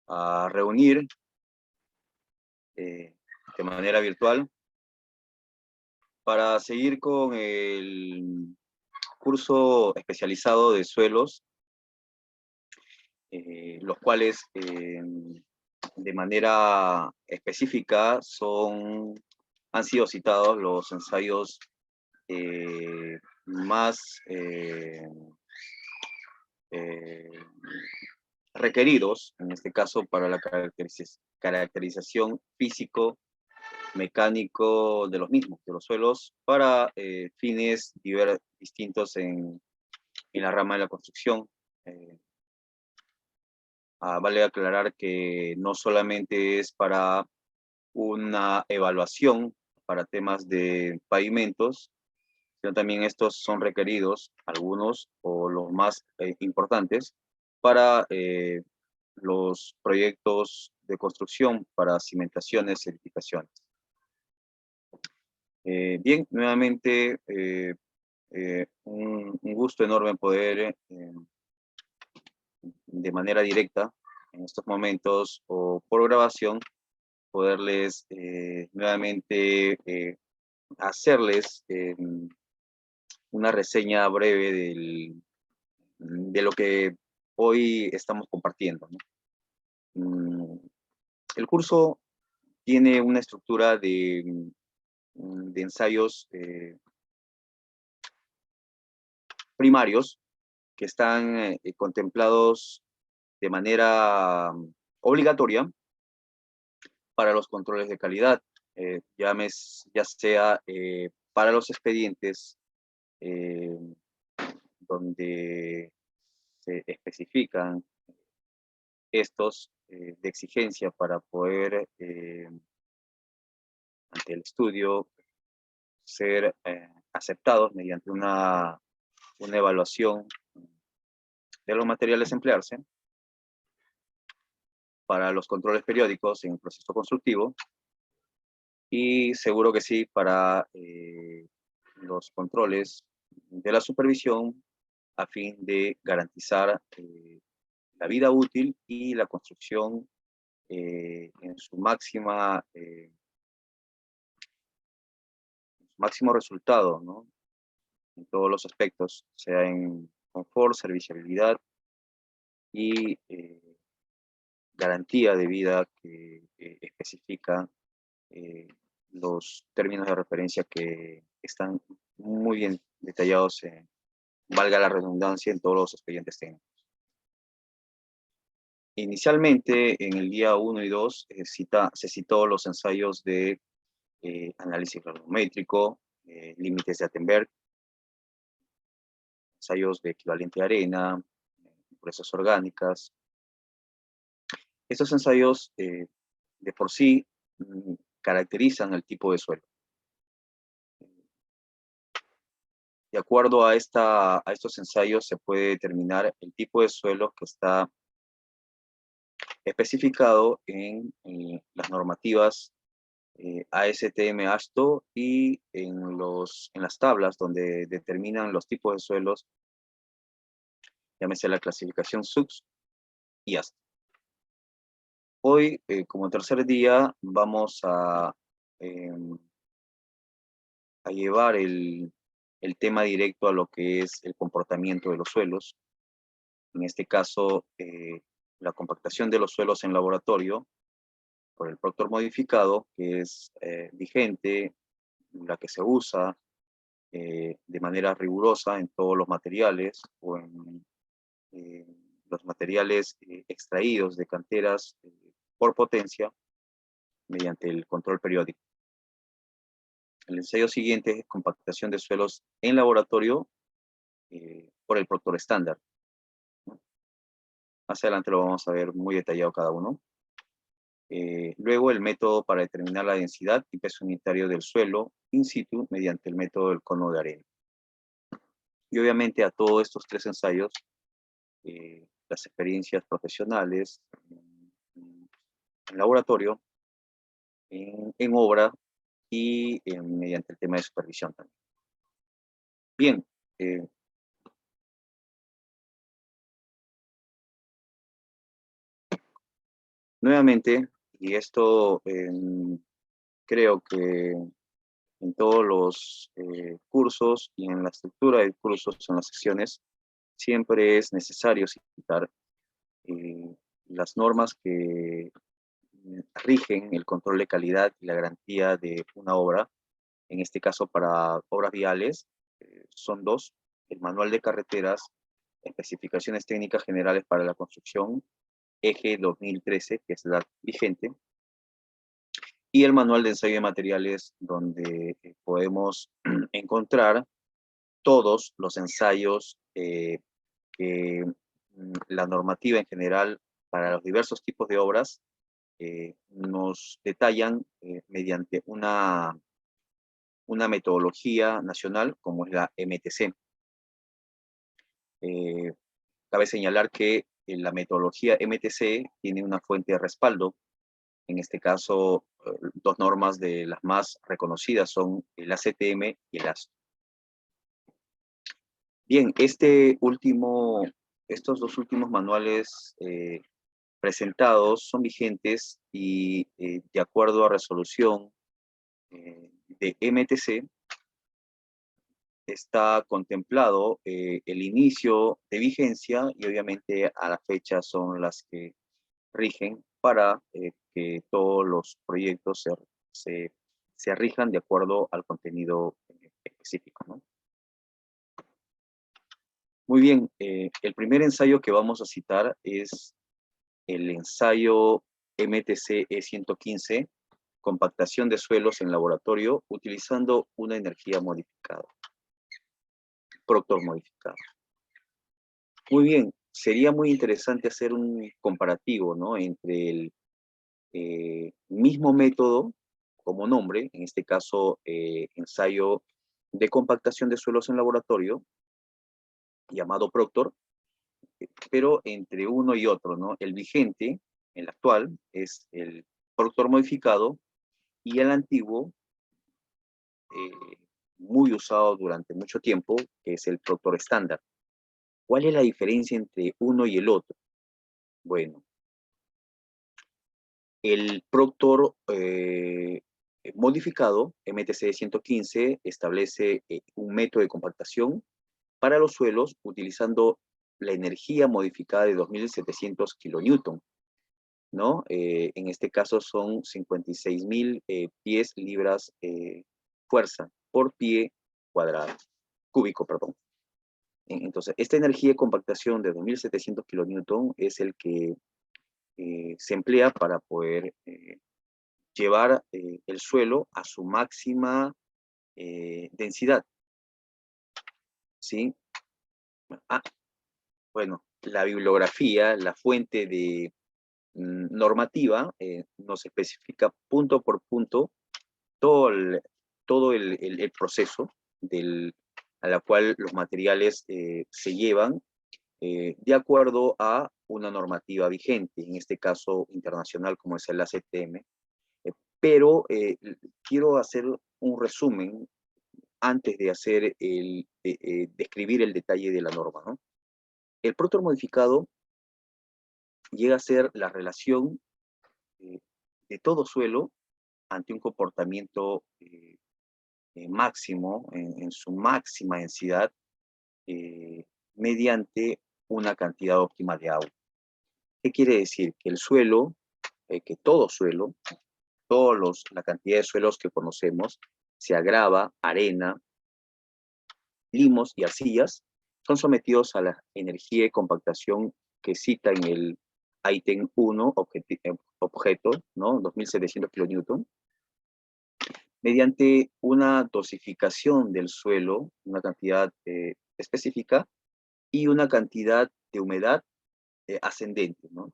a reunir de manera virtual para seguir con el curso especializado de suelos, los cuales de manera específica han sido citados los ensayos más eh, requeridos, en este caso para la caracterización físico-mecánico de los mismos, de los suelos, para fines distintos en la rama de la construcción. Vale aclarar que no solamente es para una evaluación para temas de pavimentos, sino también estos son requeridos, algunos o los más importantes, para los proyectos de construcción, para cimentaciones, edificaciones. Bien, nuevamente, un gusto enorme poder, de manera directa, en estos momentos o por grabación, poderles nuevamente hacerles una reseña breve de lo que hoy estamos compartiendo, ¿no? El curso tiene una estructura de ensayos primarios que están contemplados de manera obligatoria para los controles de calidad, ya sea para los expedientes donde se especifican estos de exigencia para poder, ante el estudio, ser aceptados mediante una evaluación de los materiales a emplearse para los controles periódicos en el proceso constructivo, y seguro que sí para los controles de la supervisión a fin de garantizar la vida útil y la construcción en su máximo resultado, ¿no? En todos los aspectos, sea en confort, serviciabilidad y garantía de vida que especifica los términos de referencia que están muy bien detallados, valga la redundancia, en todos los expedientes técnicos. Inicialmente, en el día 1 y 2, se citó los ensayos de análisis granulométrico, límites de Attenberg, ensayos de equivalente arena, impurezas orgánicas. Estos ensayos de por sí caracterizan el tipo de suelo. De acuerdo a estos ensayos se puede determinar el tipo de suelo que está especificado en las normativas ASTM-ASTO y en las tablas donde determinan los tipos de suelos, llámese la clasificación SUX y ASTO. Hoy, como tercer día, vamos a llevar el tema directo a lo que es el comportamiento de los suelos. En este caso, la compactación de los suelos en laboratorio por el Proctor modificado, que es vigente, la que se usa de manera rigurosa en todos los materiales o en los materiales extraídos de canteras por potencia mediante el control periódico. El ensayo siguiente es compactación de suelos en laboratorio por el Proctor estándar, ¿no? Más adelante lo vamos a ver muy detallado cada uno. Luego el método para determinar la densidad y peso unitario del suelo in situ mediante el método del cono de arena. Y obviamente a todos estos tres ensayos, las experiencias profesionales en laboratorio, en obra y mediante el tema de supervisión también. Bien, Nuevamente, y esto creo que en todos los cursos y en la estructura de cursos, en las secciones, siempre es necesario citar las normas que rigen el control de calidad y la garantía de una obra. En este caso, para obras viales, son dos: el Manual de Carreteras, Especificaciones Técnicas Generales para la Construcción, EGE 2013, que es la vigente, y el Manual de Ensayo de Materiales, donde podemos encontrar todos los ensayos que la normativa en general para los diversos tipos de obras nos detallan mediante una metodología nacional como es la MTC. Cabe señalar que la metodología MTC tiene una fuente de respaldo. En este caso, dos normas de las más reconocidas son el ACTM y el ASTO. Bien, estos dos últimos manuales presentados son vigentes y de acuerdo a resolución de MTC, está contemplado el inicio de vigencia y obviamente a la fecha son las que rigen para que todos los proyectos se rijan de acuerdo al contenido específico, ¿no? Muy bien, el primer ensayo que vamos a citar es el ensayo MTC E115, compactación de suelos en laboratorio utilizando una energía modificada, Proctor modificado. Muy bien, sería muy interesante hacer un comparativo, ¿no?, entre el mismo método como nombre, en este caso ensayo de compactación de suelos en laboratorio, llamado Proctor, pero entre uno y otro, ¿no? El vigente, el actual, es el Proctor modificado, y el antiguo, muy usado durante mucho tiempo, es el Proctor estándar. ¿Cuál es la diferencia entre uno y el otro? Bueno, el Proctor modificado, MTC 115, establece un método de compactación para los suelos utilizando la energía modificada de 2.700 kilonewton, ¿no? En este caso son 56.000 pies libras fuerza por pie cuadrado, cúbico, perdón. Entonces, esta energía de compactación de 2.700 kilonewton es el que se emplea para poder llevar el suelo a su máxima densidad, ¿sí? Ah, bueno, la bibliografía, la fuente de normativa, nos especifica punto por punto todo el proceso a la cual los materiales se llevan de acuerdo a una normativa vigente, en este caso internacional como es el ACTM, pero quiero hacer un resumen antes de describir el detalle de la norma, ¿no? El Proctor modificado llega a ser la relación de todo suelo ante un comportamiento máximo, en su máxima densidad, mediante una cantidad óptima de agua. ¿Qué quiere decir? Que el suelo, que todo suelo, la cantidad de suelos que conocemos, sea grava, arena, limos y arcillas, son sometidos a la energía de compactación que cita en el ítem 1, objeto, ¿no? 2.700 kilonewton, mediante una dosificación del suelo, una cantidad específica, y una cantidad de humedad ascendente, ¿no?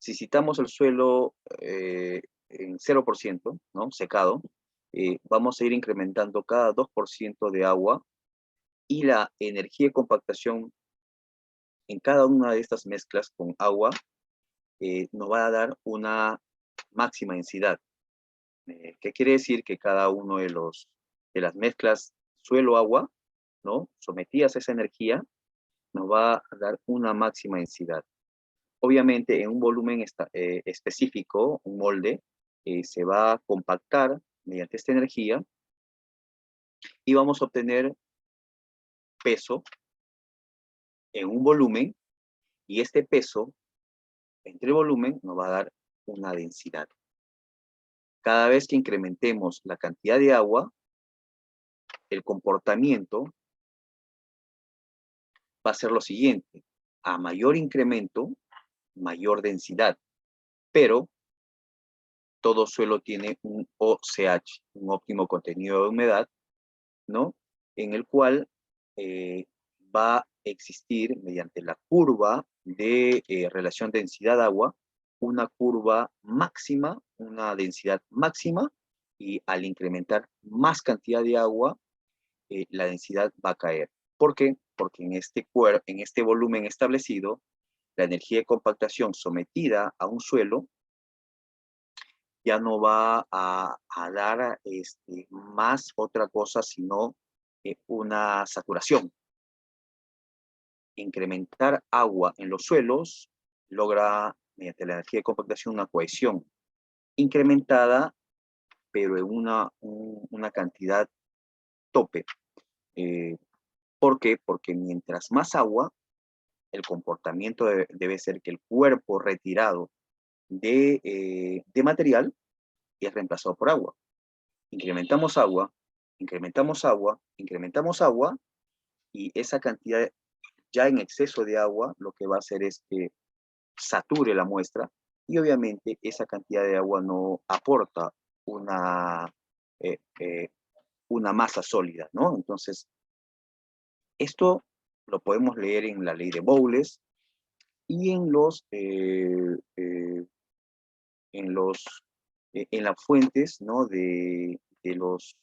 Si citamos el suelo en 0%, ¿no?, secado, vamos a ir incrementando cada 2% de agua, y la energía de compactación en cada una de estas mezclas con agua nos va a dar una máxima densidad. ¿Qué quiere decir? Que cada uno de las mezclas suelo-agua, ¿no?, sometidas a esa energía, nos va a dar una máxima densidad. obviamente en un volumen específico, un molde, se va a compactar mediante esta energía y vamos a obtener peso en un volumen, y este peso entre el volumen nos va a dar una densidad. Cada vez que incrementemos la cantidad de agua, el comportamiento va a ser lo siguiente: a mayor incremento, mayor densidad, pero todo suelo tiene un OCH, un óptimo contenido de humedad, ¿no? En el cual va a existir, mediante la curva de relación densidad-agua, una curva máxima, una densidad máxima, y al incrementar más cantidad de agua, la densidad va a caer. ¿Por qué? Porque en este volumen establecido, la energía de compactación sometida a un suelo ya no va a dar más otra cosa, sino una saturación. Incrementar agua en los suelos logra, mediante la energía de compactación, una cohesión incrementada, pero en una cantidad tope. ¿Por qué? Porque mientras más agua, el comportamiento debe ser que el cuerpo retirado de material es reemplazado por agua. Incrementamos agua, incrementamos agua, incrementamos agua, y esa cantidad ya en exceso de agua lo que va a hacer es que sature la muestra, y obviamente esa cantidad de agua no aporta una, eh, eh, una masa sólida, ¿no? Entonces, esto lo podemos leer en la ley de Bowles y en los, en las fuentes, ¿no? De los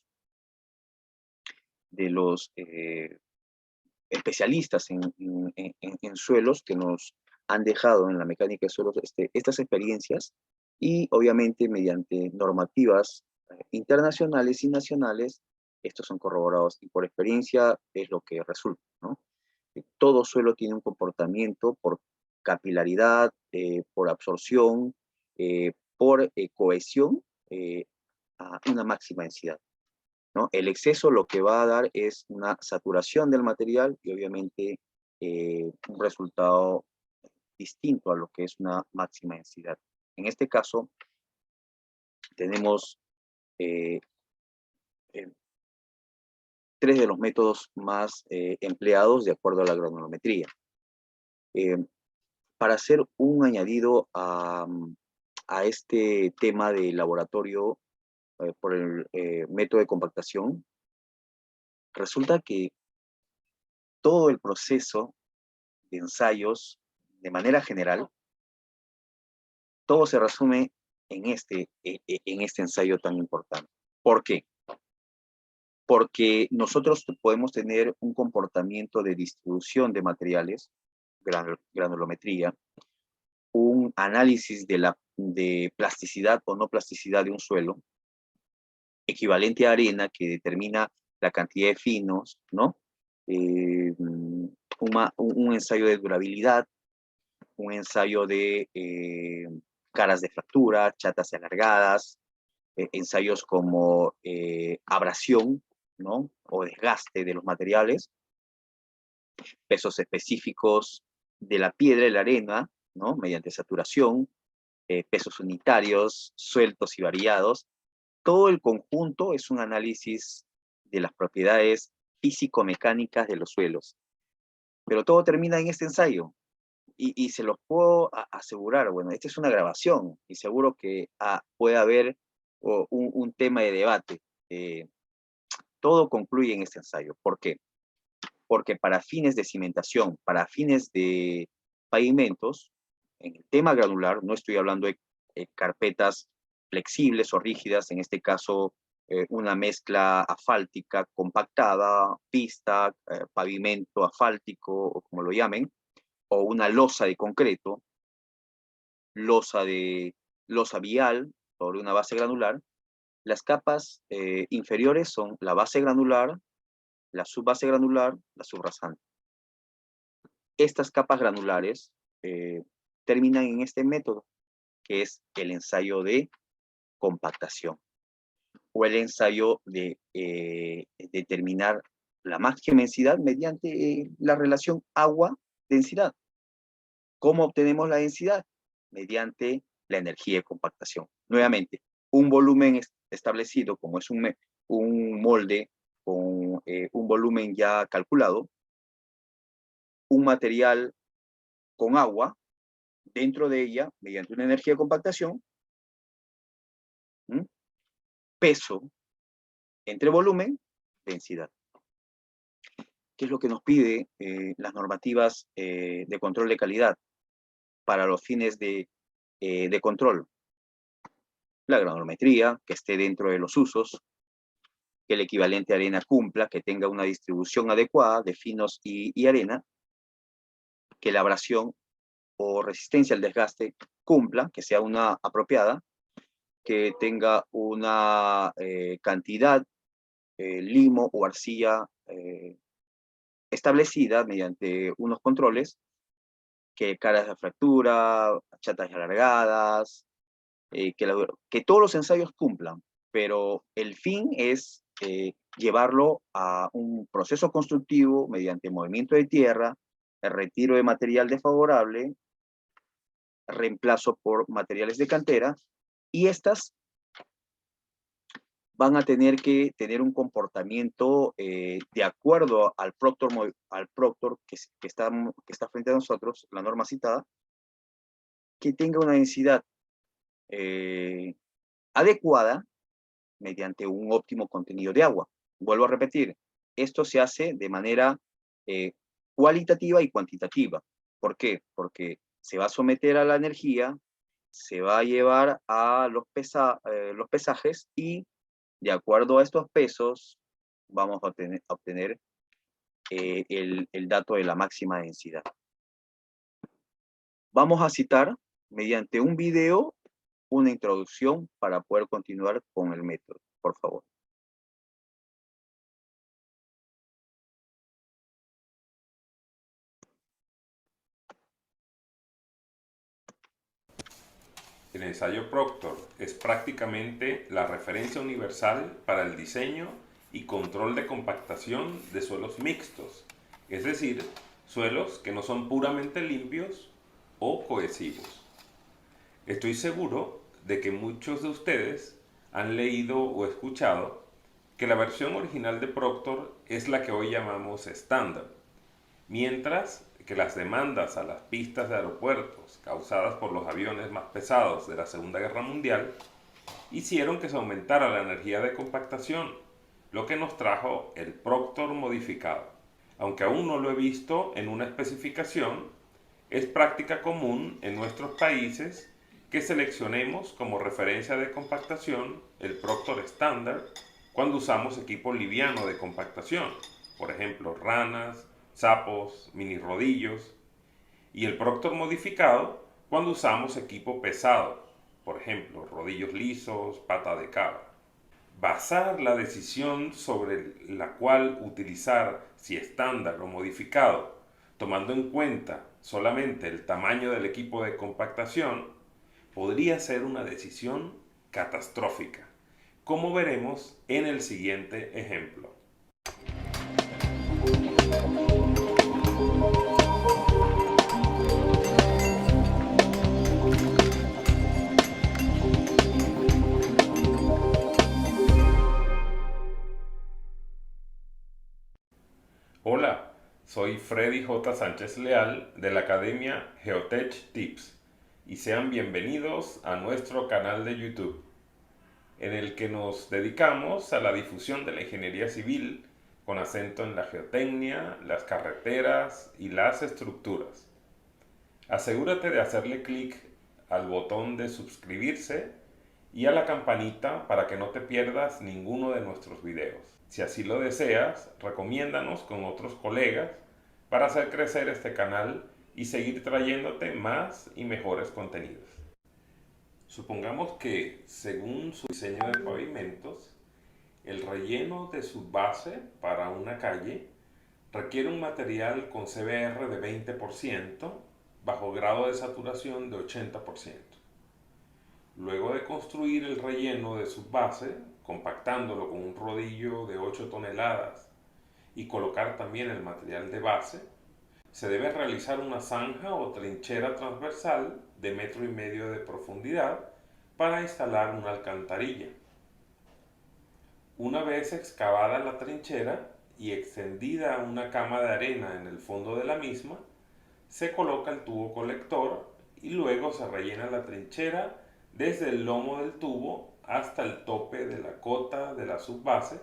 especialistas en suelos, que nos han dejado en la mecánica de suelos estas experiencias, y obviamente mediante normativas internacionales y nacionales, estos son corroborados, y por experiencia es lo que resulta, ¿no? Todo suelo tiene un comportamiento por capilaridad, por absorción, por cohesión, a una máxima densidad, ¿no? El exceso lo que va a dar es una saturación del material, y obviamente un resultado distinto a lo que es una máxima densidad. En este caso, tenemos eh, eh, tres de los métodos más empleados de acuerdo a la granulometría. Eh, para hacer un añadido a este tema de laboratorio por el método de compactación, resulta que todo el proceso de ensayos, de manera general, todo se resume en este ensayo tan importante. ¿Por qué? Porque nosotros podemos tener un comportamiento de distribución de materiales, granulometría, un análisis de plasticidad o no plasticidad de un suelo, equivalente a arena, que determina la cantidad de finos, ¿no? Un ensayo de durabilidad, un ensayo de caras de fractura, chatas y alargadas, ensayos como abrasión, ¿no? O desgaste de los materiales, pesos específicos de la piedra y la arena, ¿no? Mediante saturación, pesos unitarios, sueltos y variados. Todo el conjunto es un análisis de las propiedades físico-mecánicas de los suelos. Pero todo termina en este ensayo. Y se los puedo asegurar. Bueno, esta es una grabación, y seguro que puede haber un tema de debate. Todo concluye en este ensayo. ¿Por qué? Porque para fines de cimentación, para fines de pavimentos, en el tema granular, no estoy hablando de carpetas flexibles o rígidas, en este caso una mezcla asfáltica compactada, pista, pavimento asfáltico, o como lo llamen, o una losa de concreto, losa vial sobre una base granular. Las capas inferiores son la base granular, la subbase granular, la subrasante. Estas capas granulares terminan en este método, que es el ensayo de compactación o el ensayo de determinar la máxima densidad mediante la relación agua-densidad. ¿Cómo obtenemos la densidad? Mediante la energía de compactación. Nuevamente, un volumen establecido, como es un molde con un volumen ya calculado, un material con agua dentro de ella, mediante una energía de compactación, peso entre volumen, densidad. ¿Qué es lo que nos pide las normativas de control de calidad para los fines de control? La granometría, que esté dentro de los usos, que el equivalente arena cumpla, que tenga una distribución adecuada de finos y arena, que la abrasión o resistencia al desgaste cumpla, que sea una apropiada, que tenga una cantidad limo o arcilla establecida mediante unos controles, que caras de fractura, chatas alargadas, que todos los ensayos cumplan, pero el fin es llevarlo a un proceso constructivo mediante movimiento de tierra, el retiro de material desfavorable, reemplazo por materiales de cantera, y estas van a tener que tener un comportamiento de acuerdo al proctor que está frente a nosotros, la norma citada, que tenga una densidad adecuada mediante un óptimo contenido de agua. Vuelvo a repetir, esto se hace de manera cualitativa y cuantitativa. ¿Por qué? Porque se va a someter a la energía, se va a llevar a los pesajes y de acuerdo a estos pesos vamos a obtener el dato de la máxima densidad. Vamos a citar mediante un video una introducción para poder continuar con el método, por favor. El ensayo Proctor es prácticamente la referencia universal para el diseño y control de compactación de suelos mixtos, es decir, suelos que no son puramente limpios o cohesivos. Estoy seguro de que muchos de ustedes han leído o escuchado que la versión original de Proctor es la que hoy llamamos estándar, mientras que las demandas a las pistas de aeropuertos causadas por los aviones más pesados de la Segunda Guerra Mundial hicieron que se aumentara la energía de compactación, lo que nos trajo el Proctor modificado. Aunque aún no lo he visto en una especificación, es práctica común en nuestros países que seleccionemos como referencia de compactación el Proctor estándar cuando usamos equipo liviano de compactación, por ejemplo ranas, sapos, mini rodillos, y el Proctor modificado cuando usamos equipo pesado, por ejemplo rodillos lisos, pata de cabra. Basar la decisión sobre la cual utilizar si estándar o modificado, tomando en cuenta solamente el tamaño del equipo de compactación, podría ser una decisión catastrófica, como veremos en el siguiente ejemplo. Hola, soy Freddy J. Sánchez Leal de la Academia Geotech Tips y sean bienvenidos a nuestro canal de YouTube, en el que nos dedicamos a la difusión de la ingeniería civil con acento en la geotecnia, las carreteras y las estructuras. Asegúrate de hacerle clic al botón de suscribirse y a la campanita para que no te pierdas ninguno de nuestros videos. Si así lo deseas, recomiéndanos con otros colegas para hacer crecer este canal y seguir trayéndote más y mejores contenidos. Supongamos que, según su diseño de pavimentos, el relleno de su base para una calle requiere un material con CBR de 20%, bajo grado de saturación de 80%. Luego de construir el relleno de subbase, compactándolo con un rodillo de 8 toneladas y colocar también el material de base, se debe realizar una zanja o trinchera transversal de 1,5 metros de profundidad para instalar una alcantarilla. Una vez excavada la trinchera y extendida una cama de arena en el fondo de la misma, se coloca el tubo colector y luego se rellena la trinchera desde el lomo del tubo hasta el tope de la cota de la subbase,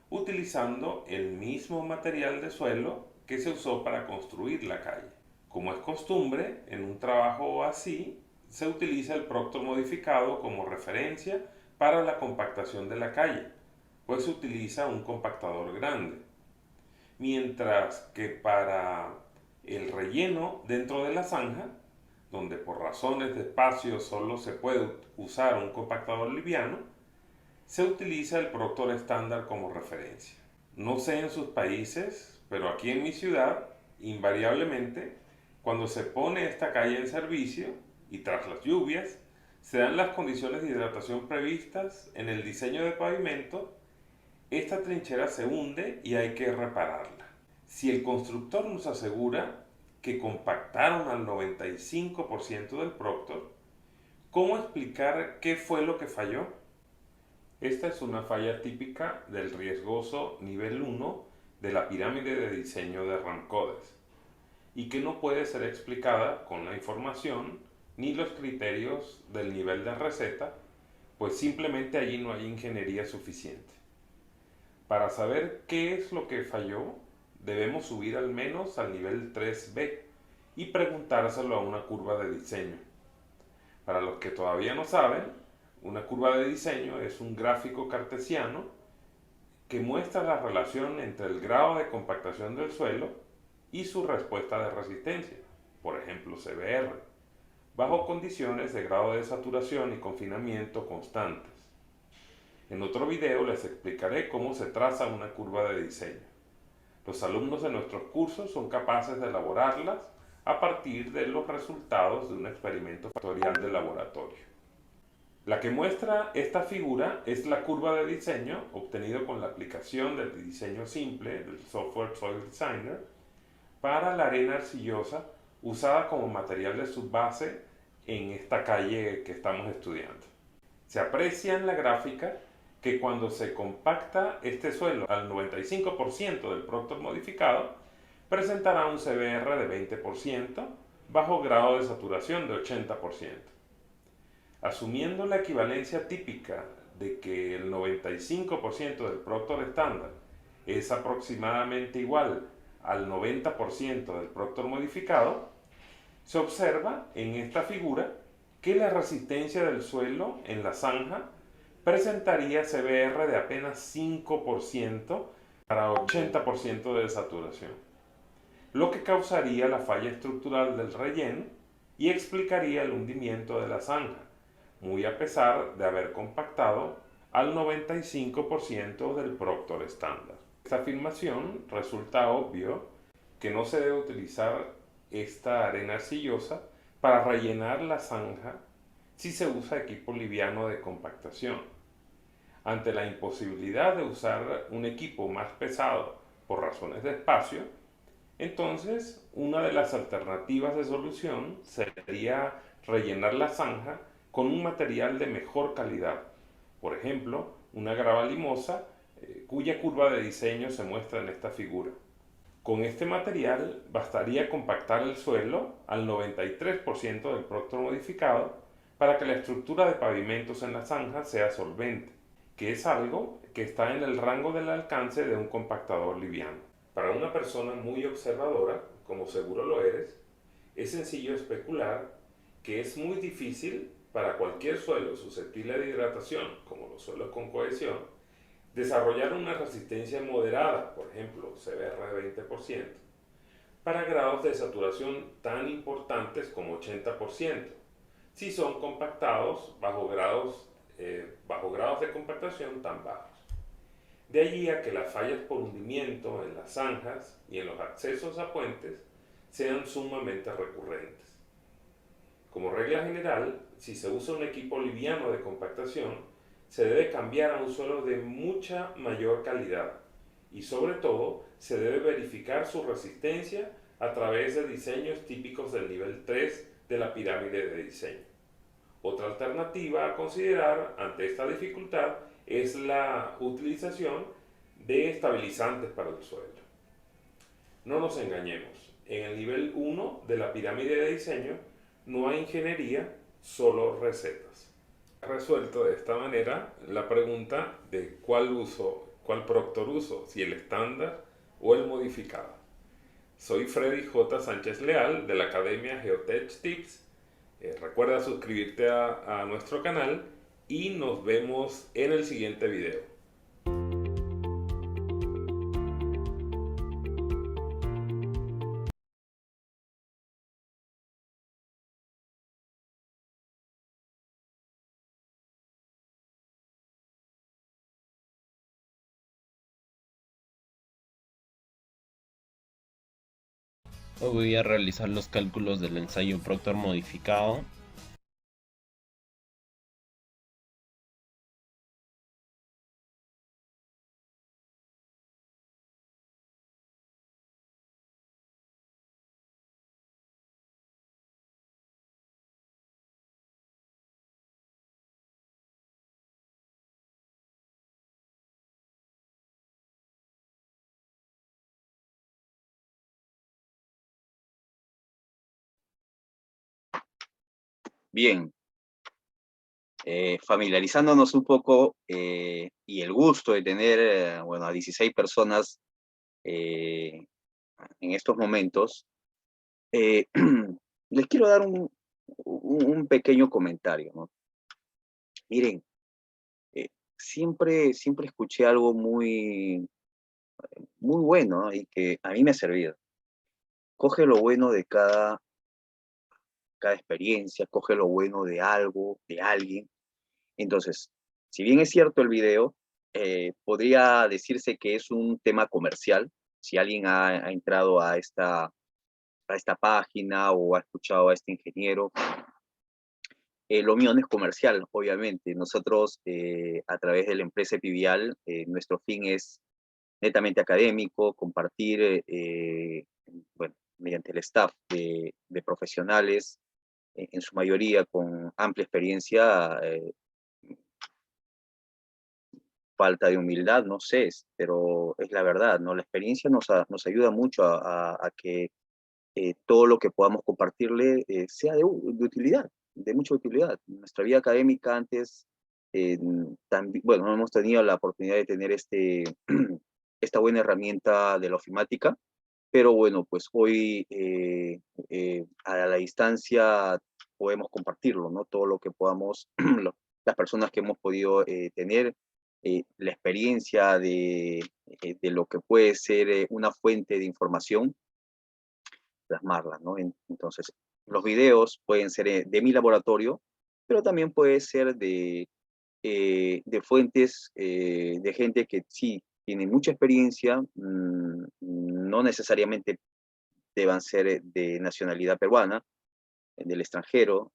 utilizando el mismo material de suelo que se usó para construir la calle. Como es costumbre, en un trabajo así, se utiliza el Proctor modificado como referencia para la compactación de la calle, pues se utiliza un compactador grande. Mientras que para el relleno dentro de la zanja, donde por razones de espacio solo se puede usar un compactador liviano, se utiliza el Proctor estándar como referencia. No sé en sus países, pero aquí en mi ciudad, invariablemente, cuando se pone esta calle en servicio y tras las lluvias, se dan las condiciones de hidratación previstas en el diseño de pavimento, esta trinchera se hunde y hay que repararla. Si el constructor nos asegura que compactaron al 95% del Proctor, ¿cómo explicar qué fue lo que falló? Esta es una falla típica del riesgoso nivel 1 de la pirámide de diseño de Ramcodes y que no puede ser explicada con la información ni los criterios del nivel de receta, pues simplemente allí no hay ingeniería suficiente. Para saber qué es lo que falló, debemos subir al menos al nivel 3B y preguntárselo a una curva de diseño. Para los que todavía no saben, una curva de diseño es un gráfico cartesiano que muestra la relación entre el grado de compactación del suelo y su respuesta de resistencia, por ejemplo CBR, bajo condiciones de grado de saturación y confinamiento constantes. En otro video les explicaré cómo se traza una curva de diseño. Los alumnos de nuestros cursos son capaces de elaborarlas a partir de los resultados de un experimento factorial de laboratorio. La que muestra esta figura es la curva de diseño obtenido con la aplicación del diseño simple del software Soil Designer para la arena arcillosa usada como material de subbase en esta calle que estamos estudiando. Se aprecia en la gráfica que cuando se compacta este suelo al 95% del Proctor modificado, presentará un CBR de 20% bajo grado de saturación de 80%. Asumiendo la equivalencia típica de que el 95% del Proctor estándar es aproximadamente igual al 90% del Proctor modificado, se observa en esta figura que la resistencia del suelo en la zanja presentaría CBR de apenas 5% para 80% de saturación, lo que causaría la falla estructural del relleno y explicaría el hundimiento de la zanja, muy a pesar de haber compactado al 95% del Proctor estándar. Esta afirmación resulta obvio que no se debe utilizar esta arena arcillosa para rellenar la zanja si se usa equipo liviano de compactación. Ante la imposibilidad de usar un equipo más pesado por razones de espacio, entonces una de las alternativas de solución sería rellenar la zanja con un material de mejor calidad, por ejemplo, una grava limosa cuya curva de diseño se muestra en esta figura. Con este material bastaría compactar el suelo al 93% del Proctor modificado para que la estructura de pavimentos en la zanja sea solvente, que es algo que está en el rango del alcance de un compactador liviano. Para una persona muy observadora, como seguro lo eres, es sencillo especular que es muy difícil para cualquier suelo susceptible de hidratación, como los suelos con cohesión, desarrollar una resistencia moderada, por ejemplo, CBR de 20%, para grados de saturación tan importantes como 80%, si son compactados bajo grados de compactación tan bajos. De allí a que las fallas por hundimiento en las zanjas y en los accesos a puentes sean sumamente recurrentes. Como regla general, si se usa un equipo liviano de compactación, se debe cambiar a un suelo de mucha mayor calidad y sobre todo se debe verificar su resistencia a través de diseños típicos del nivel 3 de la pirámide de diseño. Otra alternativa a considerar ante esta dificultad es la utilización de estabilizantes para el suelo. No nos engañemos, en el nivel 1 de la pirámide de diseño no hay ingeniería, solo recetas. Resuelto de esta manera la pregunta de cuál Proctor uso, si el estándar o el modificado. Soy Freddy J. Sánchez Leal de la Academia Geotech Tips. Recuerda suscribirte a nuestro canal y nos vemos en el siguiente video. Hoy voy a realizar los cálculos del ensayo Proctor modificado. Bien, familiarizándonos un poco y el gusto de tener, bueno, a 16 personas en estos momentos, eh, les quiero dar un pequeño comentario, ¿no? Miren, siempre escuché algo muy bueno, ¿no? Y que a mí me ha servido. Coge lo bueno de cada experiencia, coge lo bueno de algo, de alguien. Entonces, si bien es cierto el video, podría decirse que es un tema comercial. Si alguien ha entrado a esta página o ha escuchado a este ingeniero, lo mío no es comercial, obviamente. Nosotros, a través de la empresa Epivial, nuestro fin es netamente académico, compartir, bueno, mediante el staff de profesionales, en su mayoría con amplia experiencia, falta de humildad, no sé, pero es la verdad, ¿no? La experiencia nos ayuda mucho a que todo lo que podamos compartirle sea de utilidad, de mucha utilidad. Nuestra vida académica antes, también, bueno, no hemos tenido la oportunidad de tener esta buena herramienta de la ofimática, pero bueno, pues hoy a la distancia podemos compartirlo, ¿no? Todo lo que podamos, las personas que hemos podido tener, la experiencia de lo que puede ser una fuente de información, plasmarla, ¿no? Entonces, los videos pueden ser de mi laboratorio, pero también puede ser de fuentes de gente que sí tiene mucha experiencia, no necesariamente deban ser de nacionalidad peruana, del extranjero.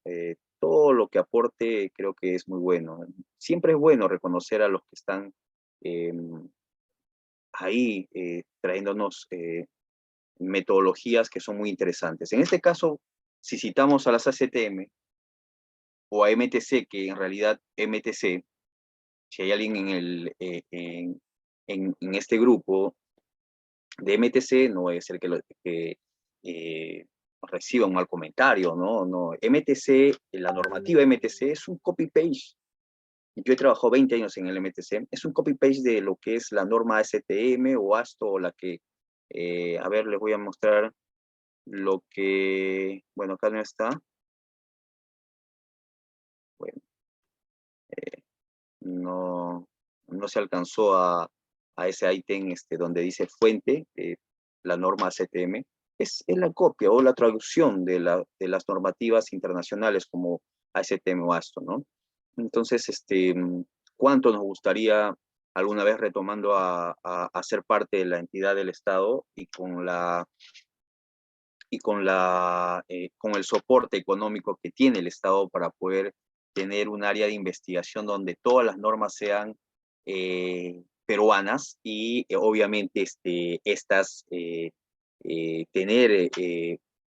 Todo lo que aporte creo que es muy bueno. Siempre es bueno reconocer a los que están eh, ahí trayéndonos metodologías que son muy interesantes. En este caso, si citamos a las ACTM o a MTC, que en realidad MTC, si hay alguien en este grupo de MTC, no es el que reciba un mal comentario, ¿no? No. MTC, la normativa MTC es un copy-paste. Yo he trabajado 20 años en el MTC. Es un copy-paste de lo que es la norma ASTM o ASTO, o la que, a ver, les voy a mostrar lo que, bueno, acá no está. Bueno, no, no se alcanzó a ese ítem donde dice fuente, la norma ACTM. Es la copia o la traducción de las normativas internacionales como ASTM o ASTO, ¿no? Entonces, ¿cuánto nos gustaría alguna vez retomando a ser parte de la entidad del Estado y con y con el soporte económico que tiene el Estado para poder tener un área de investigación donde todas las normas sean peruanas y obviamente tener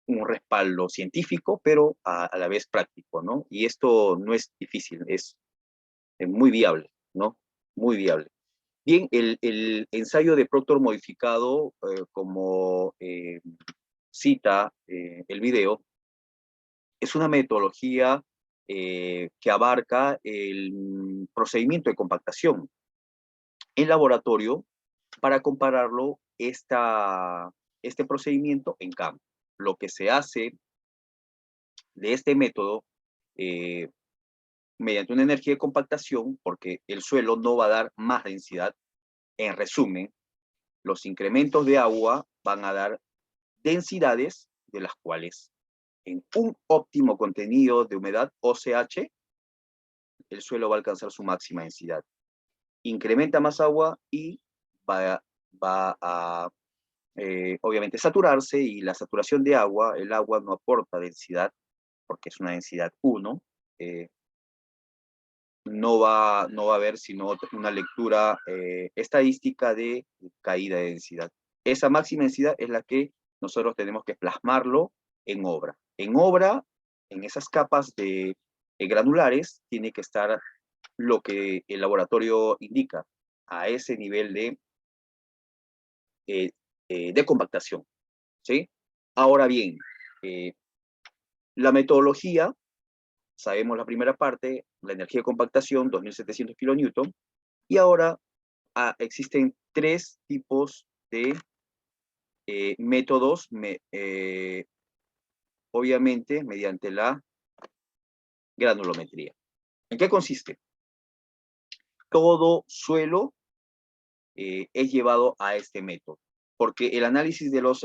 un respaldo científico, pero a la vez práctico, ¿no? Y esto no es difícil, es muy viable, ¿no? Muy viable. Bien, el ensayo de Proctor modificado, como cita el video, es una metodología que abarca el procedimiento de compactación en laboratorio para compararlo este procedimiento en campo. Lo que se hace de este método eh, mediante una energía de compactación, porque el suelo no va a dar más densidad. En resumen, los incrementos de agua van a dar densidades de las cuales en un óptimo contenido de humedad, OCH, el suelo va a alcanzar su máxima densidad. Incrementa más agua y va a obviamente saturarse, y la saturación de agua, el agua no aporta densidad, porque es una densidad 1, no va a haber sino una lectura estadística de caída de densidad. Esa máxima densidad es la que nosotros tenemos que plasmarlo en obra. En obra, en esas capas de granulares, tiene que estar lo que el laboratorio indica, a ese nivel de compactación, ¿sí? Ahora bien, la metodología, sabemos la primera parte, la energía de compactación, 2700 kilonewton, y ahora existen tres tipos de métodos, obviamente mediante la granulometría. ¿En qué consiste? Todo suelo es llevado a este método, porque el análisis de los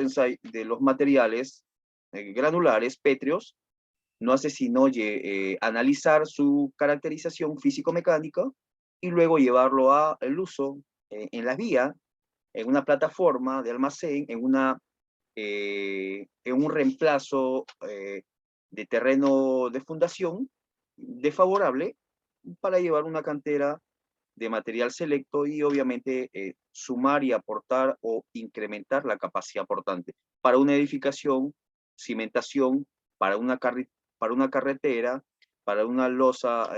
materiales granulares pétreos no hace sino analizar su caracterización físico-mecánica y luego llevarlo al uso en la vía, en una plataforma de almacén, en un reemplazo de terreno de fundación desfavorable, para llevar una cantera de material selecto y obviamente sumar y aportar o incrementar la capacidad portante para una edificación, cimentación, para una carretera, para una losa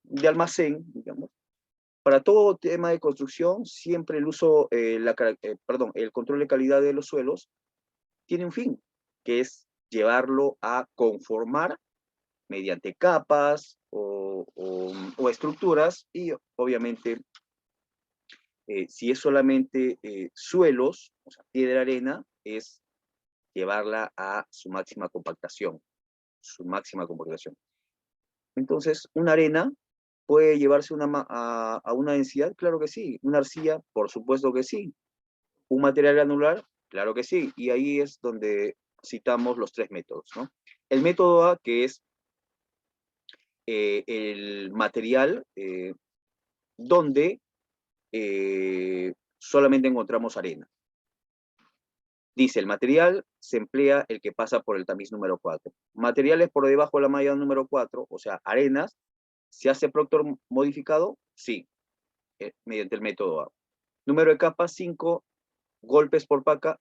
de almacén, digamos. Para todo tema de construcción, siempre el uso, el control de calidad de los suelos tiene un fin, que es llevarlo a conformar mediante capas o estructuras, y obviamente si es solamente suelos, o sea, piedra, arena, es llevarla a su máxima compactación, Entonces, una arena puede llevarse a una densidad, claro que sí. Una arcilla, por supuesto que sí. Un material granular, claro que sí. Y ahí es donde citamos los tres métodos, ¿no? El método A, que es el material donde solamente encontramos arena. Dice, el material se emplea el que pasa por el tamiz número 4. Materiales por debajo de la malla número 4, o sea, arenas, ¿se hace Proctor modificado? Sí, mediante el método A. Número de capas 5, golpes por capa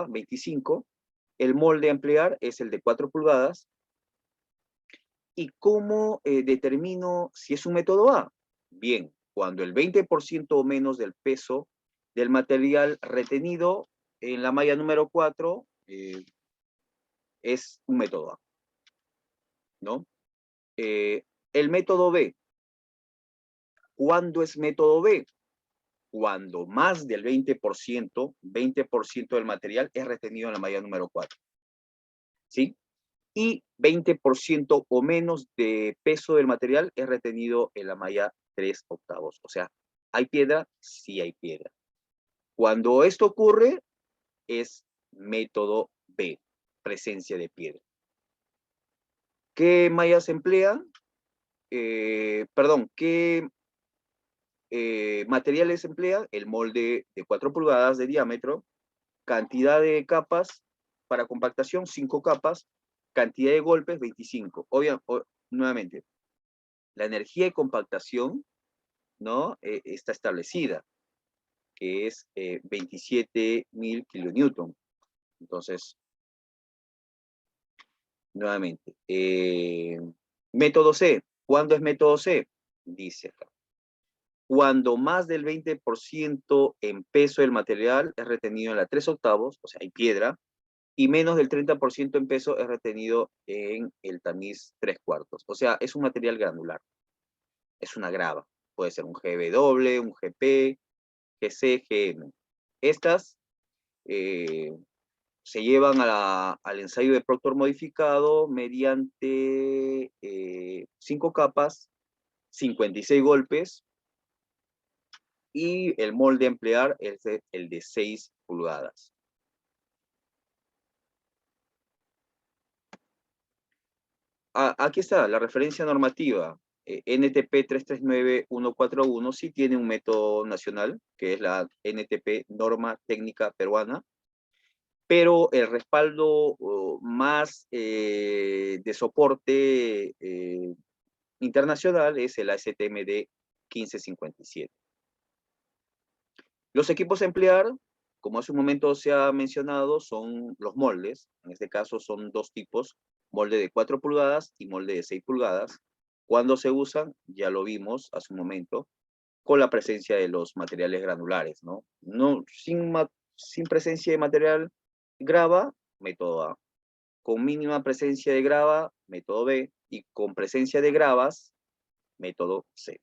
25. El molde a emplear es el de 4 pulgadas. ¿Y cómo determino si es un método A? Bien, cuando el 20% o menos del peso del material retenido en la malla número 4 es un método A, ¿no? El método B. ¿Cuándo es método B? Cuando más del 20% del material es retenido en la malla número 4, ¿sí? Y 20% o menos de peso del material es retenido en la malla 3/8. O sea, ¿hay piedra? Sí hay piedra. Cuando esto ocurre, es método B, presencia de piedra. ¿Qué mallas se emplean? ¿Qué materiales se emplean? El molde de 4 pulgadas de diámetro, cantidad de capas para compactación, 5 capas, cantidad de golpes, 25. Nuevamente, la energía de compactación, ¿no? Está establecida, que es 27.000 kilonewton. Entonces, nuevamente, método C. ¿Cuándo es método C? Dice acá. Cuando más del 20% en peso del material es retenido en la 3/8, o sea, hay piedra, y menos del 30% en peso es retenido en el tamiz 3/4. O sea, es un material granular. Es una grava. Puede ser un GW, un GP, GC, GM. Estas se llevan al ensayo de Proctor modificado mediante 5 capas, 56 golpes, y el molde a emplear es el de 6 pulgadas. Aquí está la referencia normativa. NTP 339141 sí tiene un método nacional, que es la NTP, Norma Técnica Peruana, pero el respaldo más de soporte internacional es el ASTM de 1557. Los equipos a emplear, como hace un momento se ha mencionado, son los moldes. En este caso son dos tipos, molde de 4 pulgadas y molde de 6 pulgadas. Cuando se usan, ya lo vimos hace un momento, con la presencia de los materiales granulares, ¿no? Sin presencia de material grava, método A. Con mínima presencia de grava, método B. Y con presencia de gravas, método C.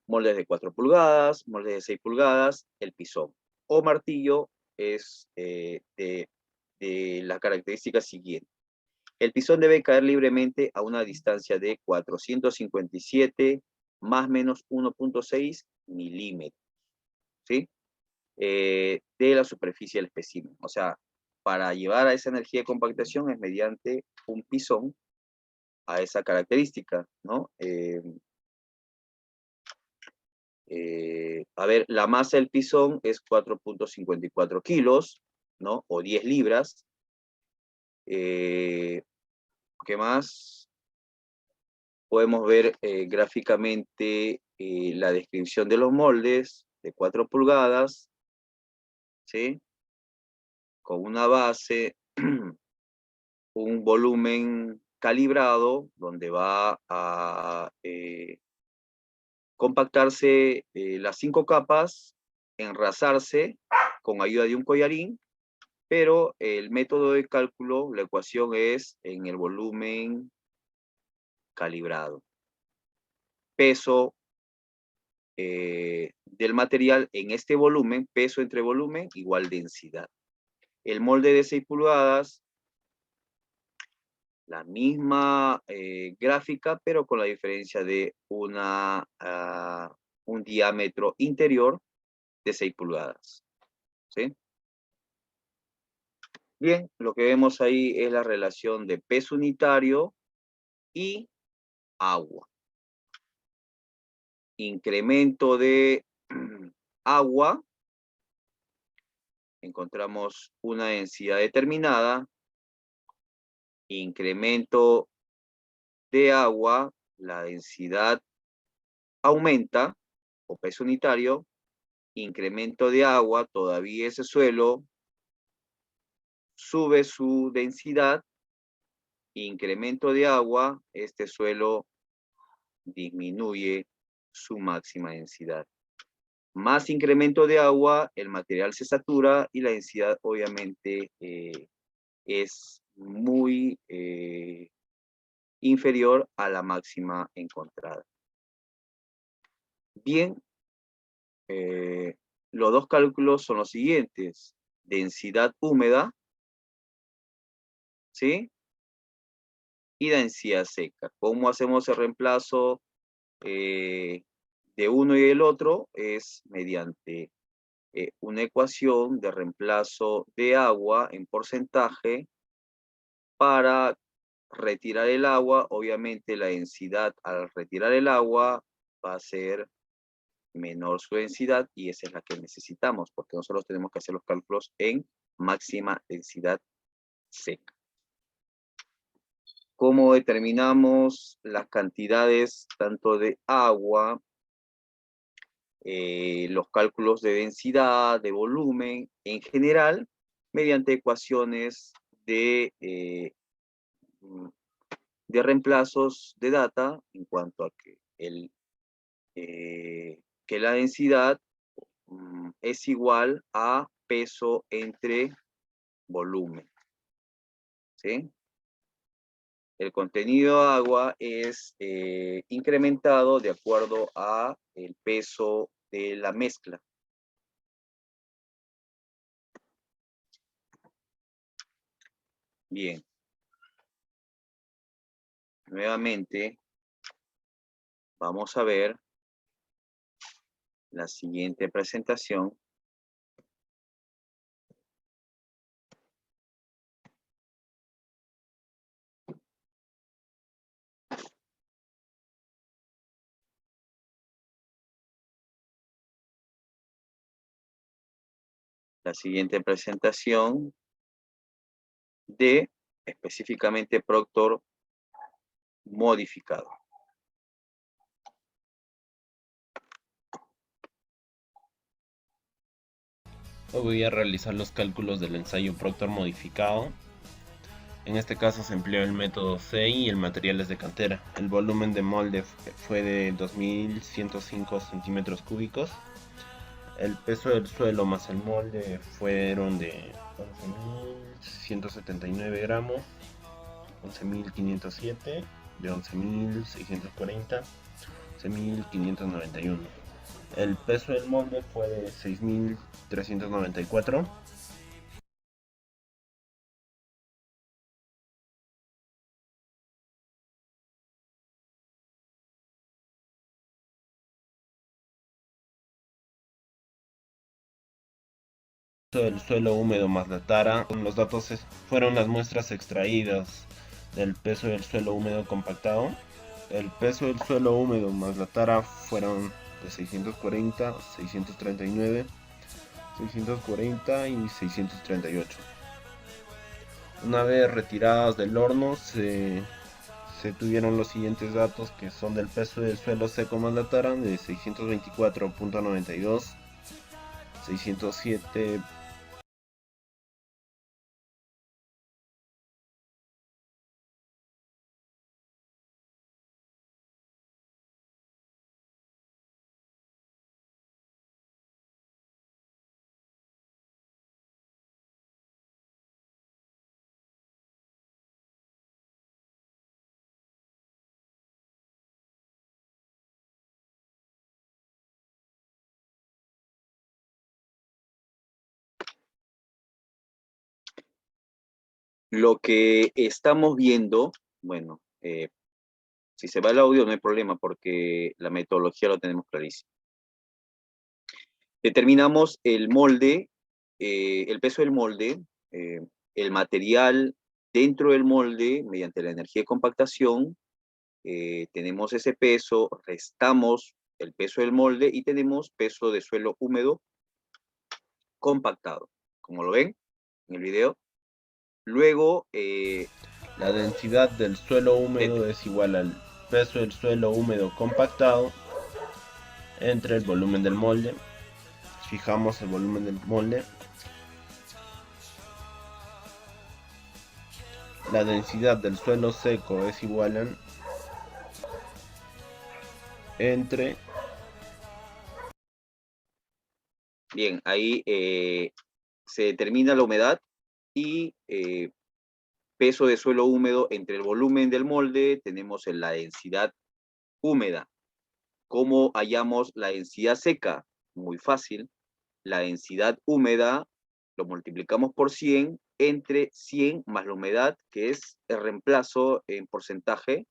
Moldes de 4 pulgadas, moldes de 6 pulgadas, el pisón o martillo es de la característica siguiente. El pisón debe caer libremente a una distancia de 457 más menos 1.6 milímetros, ¿sí? De la superficie del espécimen. O sea, para llevar a esa energía de compactación es mediante un pisón a esa característica, ¿no? A ver, la masa del pisón es 4.54 kilos, ¿no? O 10 libras. ¿Qué más? Podemos ver gráficamente la descripción de los moldes de 4 pulgadas, ¿sí? Con una base, un volumen calibrado, donde va a compactarse las 5 capas, enrasarse con ayuda de un collarín, pero el método de cálculo, la ecuación es en el volumen calibrado. Peso del material en este volumen, peso entre volumen, igual densidad. El molde de 6 pulgadas, la misma gráfica, pero con la diferencia de un diámetro interior de 6 pulgadas. ¿Sí? Bien, lo que vemos ahí es la relación de peso unitario y agua. Incremento de agua, encontramos una densidad determinada. Incremento de agua, la densidad aumenta, o peso unitario. Incremento de agua, todavía ese suelo sube su densidad. Incremento de agua, este suelo disminuye su máxima densidad. Más incremento de agua, el material se satura y la densidad obviamente es muy inferior a la máxima encontrada. Bien, los dos cálculos son los siguientes. Densidad húmeda, ¿sí? Y densidad seca. ¿Cómo hacemos el reemplazo de uno y el otro? Es mediante una ecuación de reemplazo de agua en porcentaje para retirar el agua. Obviamente la densidad al retirar el agua va a ser menor su densidad y esa es la que necesitamos porque nosotros tenemos que hacer los cálculos en máxima densidad seca. ¿Cómo determinamos las cantidades tanto de agua, los cálculos de densidad, de volumen, en general, mediante ecuaciones de reemplazos de data en cuanto a que la densidad es igual a peso entre volumen, ¿sí? El contenido de agua es incrementado de acuerdo a el peso de la mezcla. Bien. Nuevamente, vamos a ver la siguiente presentación. La siguiente presentación de específicamente Proctor modificado. Voy a realizar los cálculos del ensayo Proctor modificado. En este caso se empleó el método CEI y el material es de cantera. El volumen de molde fue de 2105 centímetros cúbicos. El peso del suelo más el molde fueron de 11.179 gramos, 11.507, de 11.640, 11.591. El peso del molde fue de 6.394. Del suelo húmedo más la tara. Los datos fueron las muestras extraídas del peso del suelo húmedo compactado. El peso del suelo húmedo más la tara fueron de 640, 639, 640 y 638. Una vez retiradas del horno se tuvieron los siguientes datos, que son del peso del suelo seco más la tara de 624.92, 607. Lo que estamos viendo, bueno, si se va el audio no hay problema porque la metodología lo tenemos clarísimo. Determinamos el molde, el peso del molde, el material dentro del molde mediante la energía de compactación. Tenemos ese peso, restamos el peso del molde y tenemos peso de suelo húmedo compactado, como lo ven en el video. Luego, la densidad del suelo húmedo es igual al peso del suelo húmedo compactado entre el volumen del molde. Fijamos el volumen del molde. La densidad del suelo seco es igual a entre... Bien, ahí se determina la humedad y peso de suelo húmedo entre el volumen del molde. Tenemos en la densidad húmeda. ¿Cómo hallamos la densidad seca? Muy fácil. La densidad húmeda lo multiplicamos por 100 entre 100 más la humedad, que es el reemplazo en porcentaje.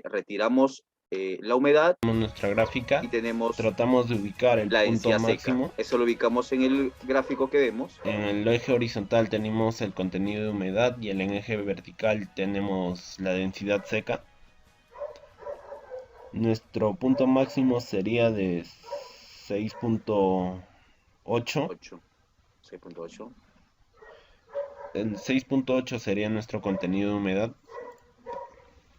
Retiramos la humedad. Nuestra gráfica y tenemos tratamos de ubicar el la punto densidad máximo. seca. Eso lo ubicamos en el gráfico que vemos. En el eje horizontal tenemos el contenido de humedad y en el eje vertical tenemos la densidad seca. Nuestro punto máximo sería de 6.8. 8, 6.8. El 6.8 sería nuestro contenido de humedad.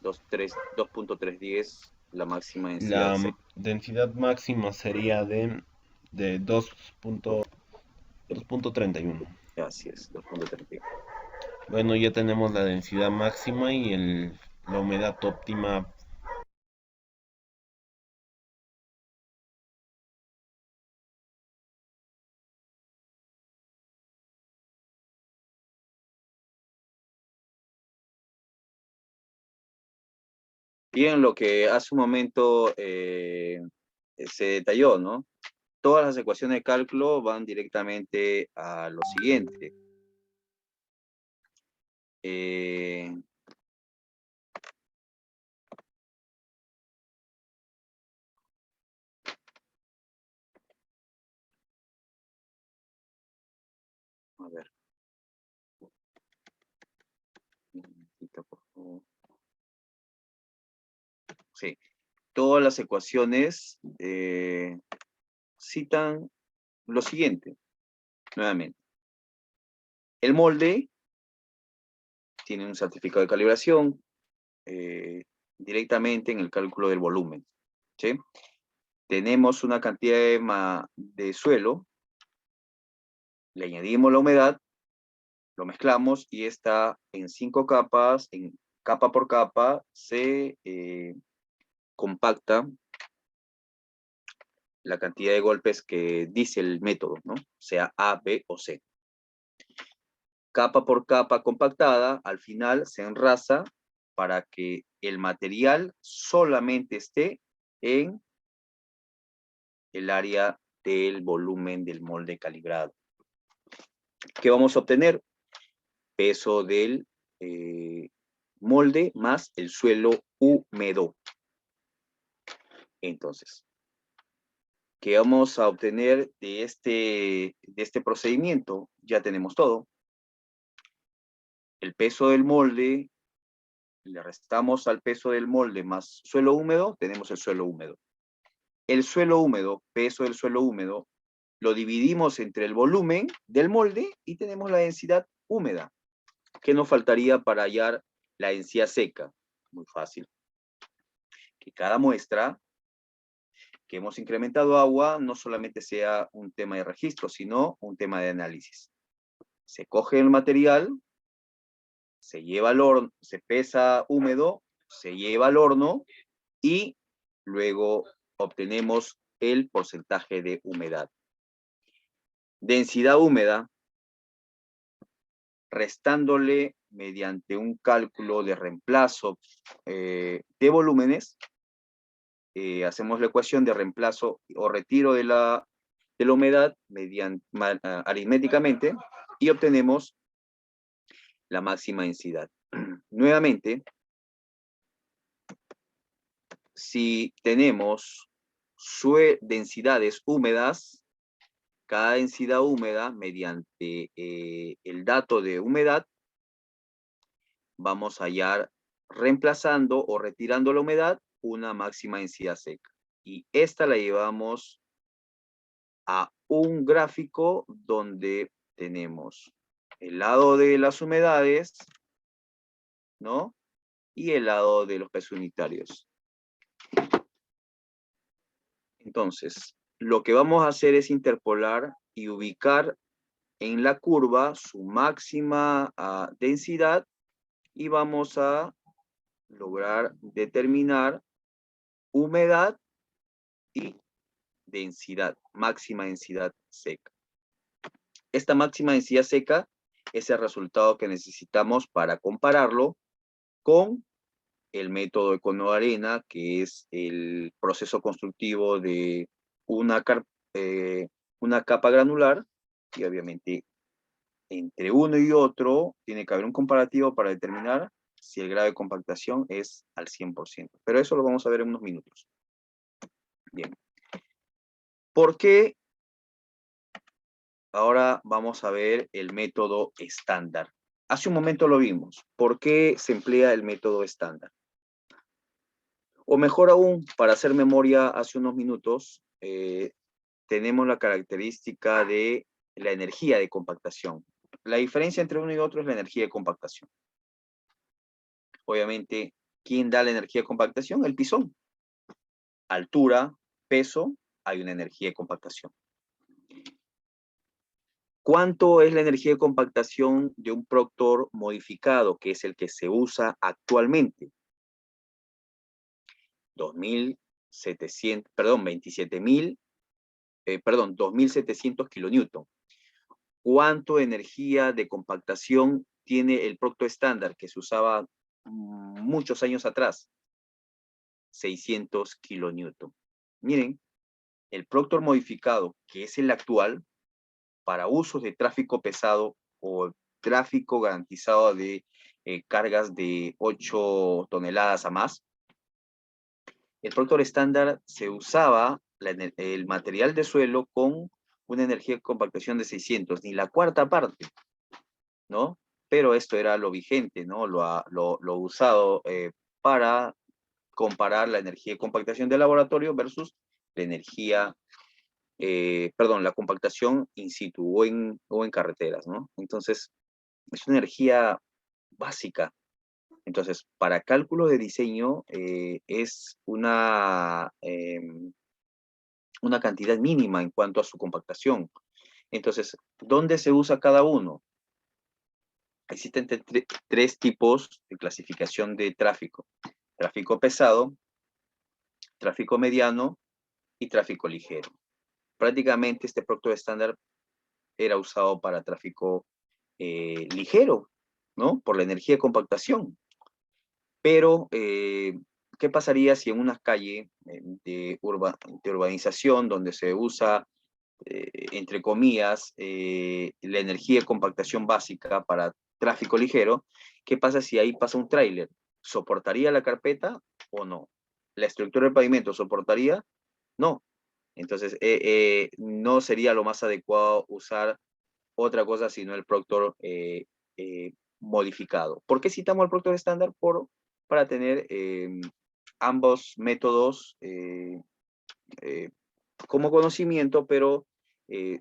2.310 la máxima densidad La seca. densidad máxima sería de 2.31. Así es, 2.31. Bueno, ya tenemos la densidad máxima y la humedad óptima. Bien, lo que hace un momento se detalló, ¿no? Todas las ecuaciones de cálculo van directamente a lo siguiente. A ver. Un momentito, por favor. Sí, todas las ecuaciones citan lo siguiente, nuevamente. El molde tiene un certificado de calibración directamente en el cálculo del volumen, ¿sí? Tenemos una cantidad de suelo, le añadimos la humedad, lo mezclamos y está en 5 capas, en capa por capa, se compacta la cantidad de golpes que dice el método, ¿no? Sea A, B o C. Capa por capa compactada, al final se enrasa para que el material solamente esté en el área del volumen del molde calibrado. ¿Qué vamos a obtener? Peso del molde más el suelo húmedo. Entonces, ¿qué vamos a obtener de este procedimiento? Ya tenemos todo. El peso del molde, le restamos al peso del molde más suelo húmedo, tenemos el suelo húmedo. El suelo húmedo, peso del suelo húmedo, lo dividimos entre el volumen del molde y tenemos la densidad húmeda. ¿Qué nos faltaría para hallar la densidad seca? Muy fácil. Que cada muestra que hemos incrementado agua no solamente sea un tema de registro, sino un tema de análisis. Se coge el material, se lleva al horno, se pesa húmedo, se lleva al horno y luego obtenemos el porcentaje de humedad. Densidad húmeda, restándole mediante un cálculo de reemplazo de volúmenes, hacemos la ecuación de reemplazo o retiro de la humedad aritméticamente y obtenemos la máxima densidad. Nuevamente, si tenemos densidades húmedas, cada densidad húmeda, mediante el dato de humedad, vamos a hallar reemplazando o retirando la humedad una máxima densidad seca. Y esta la llevamos a un gráfico donde tenemos el lado de las humedades, ¿no? Y el lado de los pesos unitarios. Entonces, lo que vamos a hacer es interpolar y ubicar en la curva su máxima densidad y vamos a lograr determinar humedad y densidad, máxima densidad seca. Esta máxima densidad seca es el resultado que necesitamos para compararlo con el método Econoarena, que es el proceso constructivo de una capa granular, y obviamente entre uno y otro tiene que haber un comparativo para determinar si el grado de compactación es al 100%. Pero eso lo vamos a ver en unos minutos. Bien. ¿Por qué? Ahora vamos a ver el método estándar. Hace un momento lo vimos. ¿Por qué se emplea el método estándar? O mejor aún, para hacer memoria, hace unos minutos tenemos la característica de la energía de compactación. La diferencia entre uno y otro es la energía de compactación. Obviamente, ¿quién da la energía de compactación? El pisón. Altura, peso, hay una energía de compactación. ¿Cuánto es la energía de compactación de un Proctor modificado, que es el que se usa actualmente? 2.700 kilonewton. ¿Cuánto energía de compactación tiene el Proctor estándar que se usaba muchos años atrás? 600 kilonewton. Miren, el Proctor modificado, que es el actual, para usos de tráfico pesado o tráfico garantizado de cargas de 8 toneladas a más, el Proctor estándar se usaba el material de suelo con una energía de compactación de 600, ni la cuarta parte, ¿no? Pero esto era lo vigente, ¿no? Lo usado para comparar la energía de compactación de laboratorio versus la energía, la compactación in situ o en carreteras, ¿no? Entonces, es una energía básica. Entonces, para cálculo de diseño es una cantidad mínima en cuanto a su compactación. Entonces, ¿dónde se usa cada uno? Existen tres tipos de clasificación de tráfico. Tráfico pesado, tráfico mediano y tráfico ligero. Prácticamente este Proctor estándar era usado para tráfico ligero, ¿no? Por la energía de compactación. Pero, ¿qué pasaría si en una calle de urbanización donde se usa, entre comillas, la energía de compactación básica para tráfico ligero? ¿Qué pasa si ahí pasa un tráiler? ¿Soportaría la carpeta o no? ¿La estructura del pavimento soportaría? No. Entonces, no sería lo más adecuado usar otra cosa sino el Proctor modificado. ¿Por qué citamos el Proctor estándar? Para tener ambos métodos como conocimiento, pero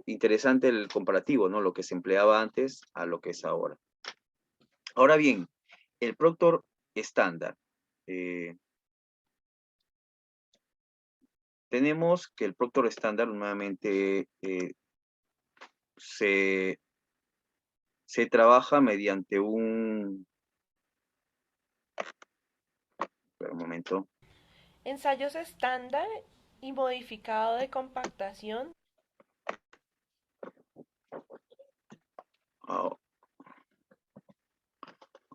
interesante el comparativo, ¿no? Lo que se empleaba antes a lo que es ahora. Ahora bien, el Proctor estándar. Tenemos que el Proctor estándar nuevamente se trabaja mediante un... Espera un momento. Ensayos estándar y modificado de compactación.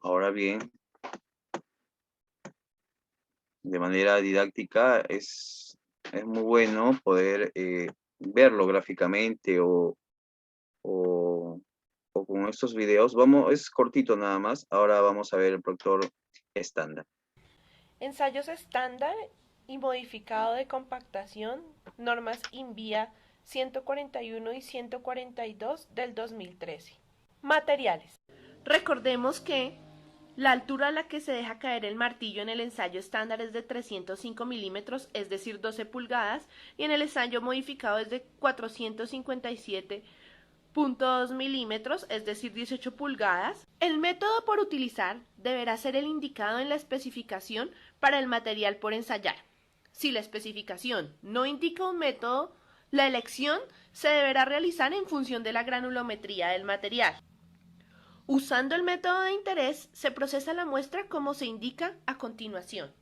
Ahora bien, de manera didáctica es muy bueno poder verlo gráficamente o con estos videos. Es cortito nada más. Ahora vamos a ver el Proctor estándar. Ensayos estándar y modificado de compactación, normas INVIA 141 y 142 del 2013. Materiales. Recordemos que la altura a la que se deja caer el martillo en el ensayo estándar es de 305 milímetros, es decir, 12 pulgadas, y en el ensayo modificado es de 457,2 milímetros, es decir, 18 pulgadas. El método por utilizar deberá ser el indicado en la especificación para el material por ensayar. Si la especificación no indica un método, la elección se deberá realizar en función de la granulometría del material. Usando el método de interés, se procesa la muestra como se indica a continuación.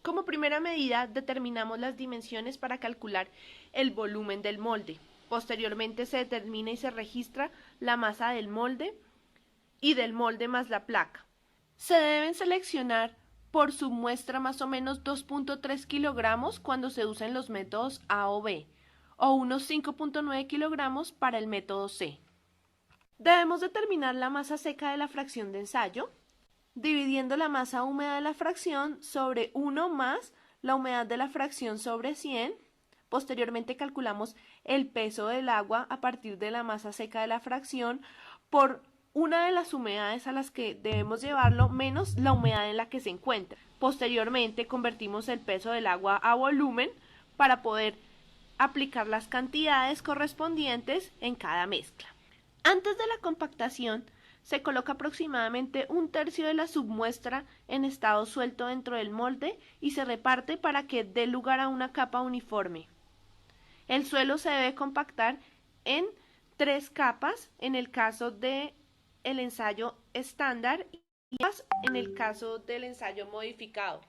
Como primera medida, determinamos las dimensiones para calcular el volumen del molde. Posteriormente se determina y se registra la masa del molde y del molde más la placa. Se deben seleccionar por su muestra más o menos 2.3 kilogramos cuando se usan los métodos A o B, o unos 5.9 kilogramos para el método C. Debemos determinar la masa seca de la fracción de ensayo, dividiendo la masa húmeda de la fracción sobre 1 más la humedad de la fracción sobre 100. Posteriormente calculamos el peso del agua a partir de la masa seca de la fracción por una de las humedades a las que debemos llevarlo menos la humedad en la que se encuentra. Posteriormente convertimos el peso del agua a volumen para poder aplicar las cantidades correspondientes en cada mezcla. Antes de la compactación, se coloca aproximadamente 1/3 de la submuestra en estado suelto dentro del molde y se reparte para que dé lugar a una capa uniforme. El suelo se debe compactar en 3 capas en el caso del ensayo estándar y en el caso del ensayo modificado.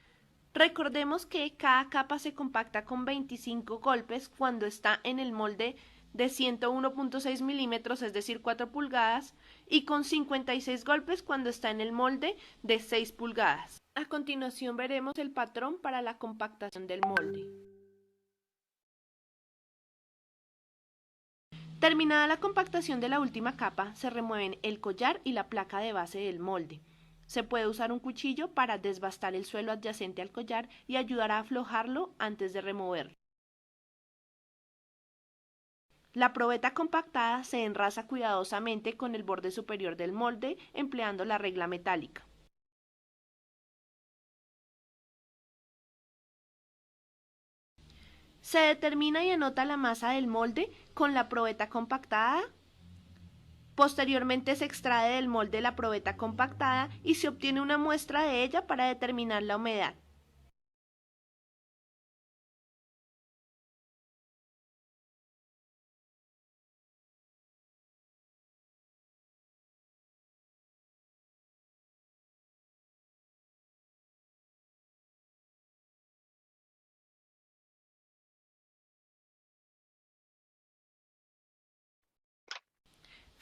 Recordemos que cada capa se compacta con 25 golpes cuando está en el molde de 101.6 milímetros, es decir, 4 pulgadas, y con 56 golpes cuando está en el molde de 6 pulgadas. A continuación veremos el patrón para la compactación del molde. Terminada la compactación de la última capa, se remueven el collar y la placa de base del molde. Se puede usar un cuchillo para desbastar el suelo adyacente al collar y ayudar a aflojarlo antes de removerlo. La probeta compactada se enrasa cuidadosamente con el borde superior del molde empleando la regla metálica. Se determina y anota la masa del molde con la probeta compactada. Posteriormente se extrae del molde la probeta compactada y se obtiene una muestra de ella para determinar la humedad.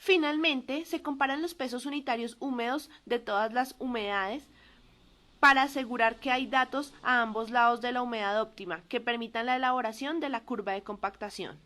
Finalmente, se comparan los pesos unitarios húmedos de todas las humedades para asegurar que hay datos a ambos lados de la humedad óptima que permitan la elaboración de la curva de compactación.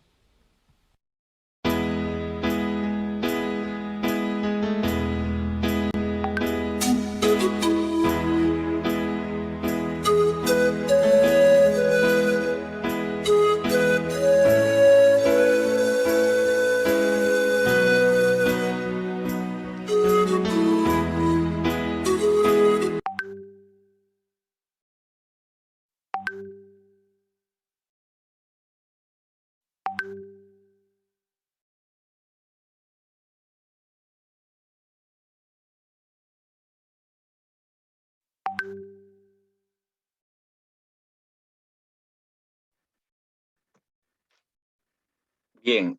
Bien,